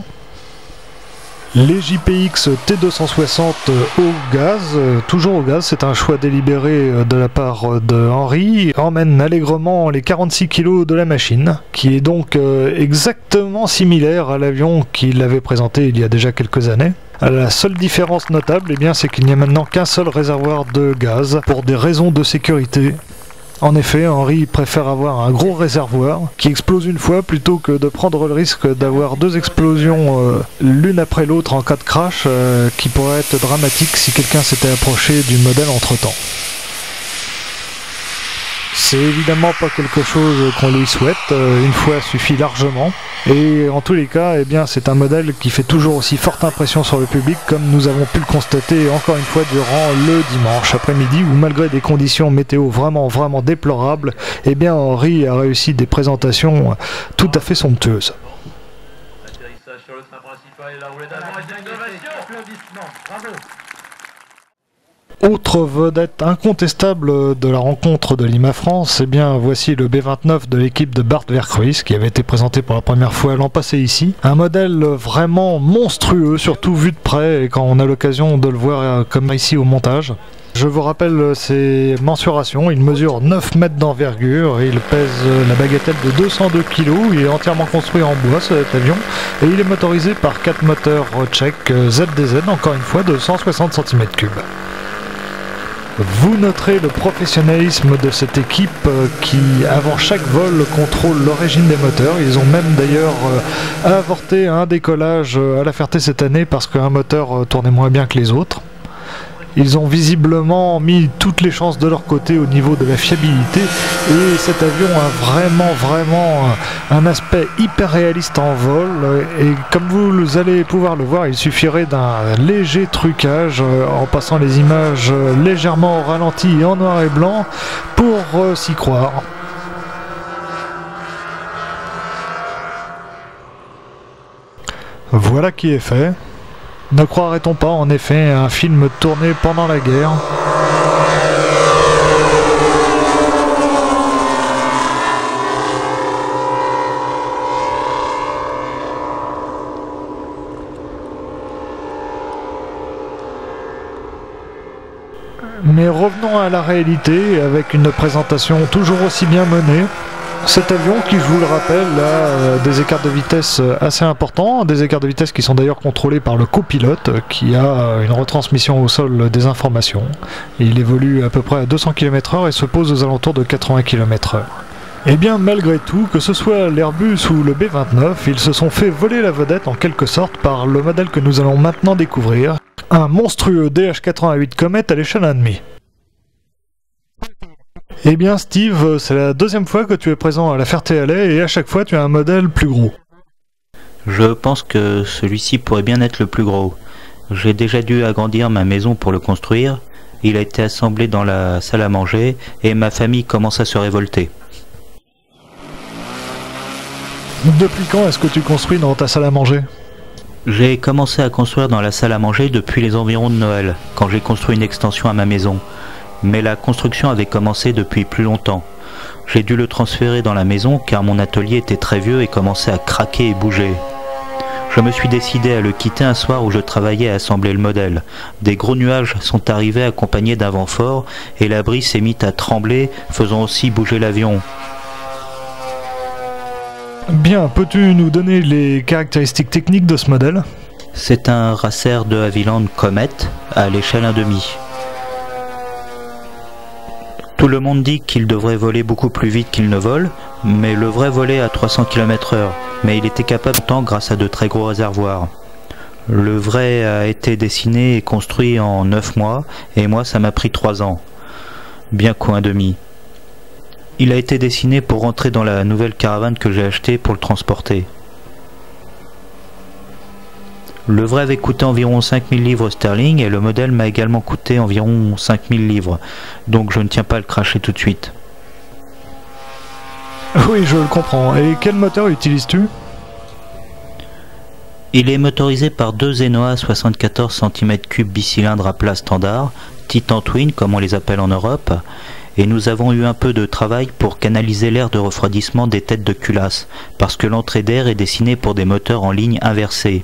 Speaker 5: Les JPX T260 au gaz, toujours au gaz, c'est un choix délibéré de la part de Henri, emmènent allègrement les 46 kg de la machine, qui est donc exactement similaire à l'avion qu'il avait présenté il y a déjà quelques années. La seule différence notable, eh bien, c'est qu'il n'y a maintenant qu'un seul réservoir de gaz pour des raisons de sécurité. En effet, Henri préfère avoir un gros réservoir qui explose une fois plutôt que de prendre le risque d'avoir 2 explosions l'une après l'autre en cas de crash qui pourrait être dramatique si quelqu'un s'était approché du modèle entre-temps. C'est évidemment pas quelque chose qu'on lui souhaite, une fois suffit largement. Et en tous les cas, eh bien, c'est un modèle qui fait toujours aussi forte impression sur le public, comme nous avons pu le constater encore une fois durant le dimanche après-midi, où malgré des conditions météo vraiment déplorables, eh bien, Henri a réussi des présentations tout à fait somptueuses.
Speaker 6: Atterrissage sur le train principal et la roulette d'avant et une innovation. Applaudissements, bravo.
Speaker 5: Autre vedette incontestable de la rencontre de l'IMA France, eh bien voici le B29 de l'équipe de Bart Verkruis qui avait été présenté pour la première fois l'an passé ici. Un modèle vraiment monstrueux, surtout vu de près et quand on a l'occasion de le voir comme ici au montage. Je vous rappelle ses mensurations, il mesure 9 mètres d'envergure, il pèse la bagatelle de 202 kg, il est entièrement construit en bois cet avion et il est motorisé par 4 moteurs tchèques ZDZ, encore une fois de 160 cm3. Vous noterez le professionnalisme de cette équipe qui, avant chaque vol, contrôle l'origine des moteurs. Ils ont même d'ailleurs avorté un décollage à La Ferté cette année parce qu'un moteur tournait moins bien que les autres. Ils ont visiblement mis toutes les chances de leur côté au niveau de la fiabilité et cet avion a vraiment un aspect hyper réaliste en vol et comme vous allez pouvoir le voir, il suffirait d'un léger trucage en passant les images légèrement au ralenti et en noir et blanc pour s'y croire. Voilà qui est fait. Ne croirait-on pas en effet un film tourné pendant la guerre? Mais revenons à la réalité avec une présentation toujours aussi bien menée. Cet avion qui, je vous le rappelle, a des écarts de vitesse assez importants, des écarts de vitesse qui sont d'ailleurs contrôlés par le copilote qui a une retransmission au sol des informations. Il évolue à peu près à 200 km/h et se pose aux alentours de 80 km/h. Et bien malgré tout, que ce soit l'Airbus ou le B29, ils se sont fait voler la vedette en quelque sorte par le modèle que nous allons maintenant découvrir, un monstrueux DH-88 Comet à l'échelle 1,5. Eh bien Steve, c'est la deuxième fois que tu es présent à La Ferté-Alais et à chaque fois tu as un modèle plus gros.
Speaker 7: Je pense que celui-ci pourrait bien être le plus gros. J'ai déjà dû agrandir ma maison pour le construire, il a été assemblé dans la salle à manger et ma famille commence à se révolter.
Speaker 5: Depuis quand est-ce que tu construis dans ta salle à manger?
Speaker 7: J'ai commencé à construire dans la salle à manger depuis les environs de Noël, quand j'ai construit une extension à ma maison. Mais la construction avait commencé depuis plus longtemps. J'ai dû le transférer dans la maison car mon atelier était très vieux et commençait à craquer et bouger. Je me suis décidé à le quitter un soir où je travaillais à assembler le modèle. Des gros nuages sont arrivés accompagnés d'un vent fort et la brise s'est mise à trembler, faisant aussi bouger l'avion.
Speaker 5: Bien, peux-tu nous donner les caractéristiques techniques de ce modèle?
Speaker 7: C'est un Racer de Havilland Comet à l'échelle 1,5. Tout le monde dit qu'il devrait voler beaucoup plus vite qu'il ne vole, mais le vrai volait à 300 km/h, mais il était capable de temps grâce à de très gros réservoirs. Le vrai a été dessiné et construit en 9 mois, et moi ça m'a pris 3 ans, bien qu'au 1,5. Il a été dessiné pour rentrer dans la nouvelle caravane que j'ai achetée pour le transporter. Le vrai avait coûté environ 5000 livres sterling et le modèle m'a également coûté environ 5000 livres, donc je ne tiens pas à le cracher tout de suite.
Speaker 5: Oui, je le comprends. Et quel moteur utilises-tu?
Speaker 7: Il est motorisé par deux Zenoa 74 cm3 bicylindres à plat standard, Titan Twin comme on les appelle en Europe, et nous avons eu un peu de travail pour canaliser l'air de refroidissement des têtes de culasse, parce que l'entrée d'air est dessinée pour des moteurs en ligne inversée.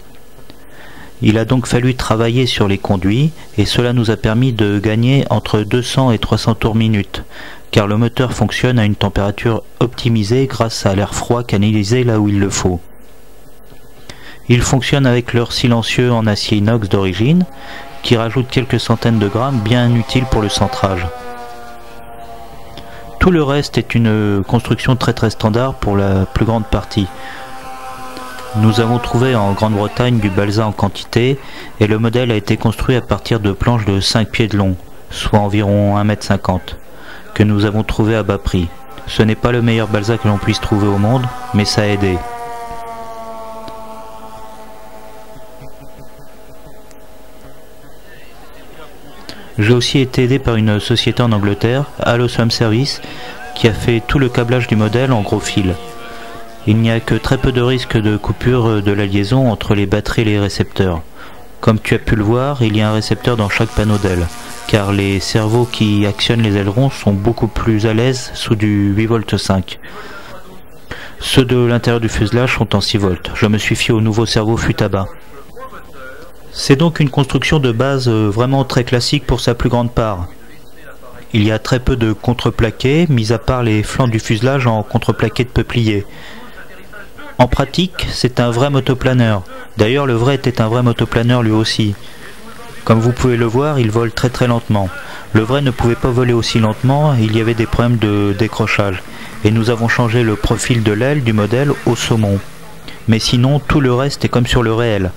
Speaker 7: Il a donc fallu travailler sur les conduits et cela nous a permis de gagner entre 200 et 300 tours minute, car le moteur fonctionne à une température optimisée grâce à l'air froid canalisé là où il le faut. Il fonctionne avec leur silencieux en acier inox d'origine, qui rajoute quelques centaines de grammes bien utiles pour le centrage. Tout le reste est une construction très standard pour la plus grande partie. Nous avons trouvé en Grande-Bretagne du balsa en quantité et le modèle a été construit à partir de planches de 5 pieds de long, soit environ 1,50 m, que nous avons trouvé à bas prix. Ce n'est pas le meilleur balsa que l'on puisse trouver au monde, mais ça a aidé. J'ai aussi été aidé par une société en Angleterre, Allosome Service, qui a fait tout le câblage du modèle en gros fil. Il n'y a que très peu de risques de coupure de la liaison entre les batteries et les récepteurs. Comme tu as pu le voir, il y a un récepteur dans chaque panneau d'aile, car les servos qui actionnent les ailerons sont beaucoup plus à l'aise sous du 8V5. Ceux de l'intérieur du fuselage sont en 6V. Je me suis fié au nouveau servo Futaba. C'est donc une construction de base vraiment très classique pour sa plus grande part. Il y a très peu de contreplaqué, mis à part les flancs du fuselage en contreplaqué de peuplier. En pratique, c'est un vrai motoplaneur. D'ailleurs, le vrai était un vrai motoplaneur lui aussi. Comme vous pouvez le voir, il vole très lentement. Le vrai ne pouvait pas voler aussi lentement, il y avait des problèmes de décrochage. Et nous avons changé le profil de l'aile du modèle au saumon. Mais sinon, tout le reste est comme sur le réel.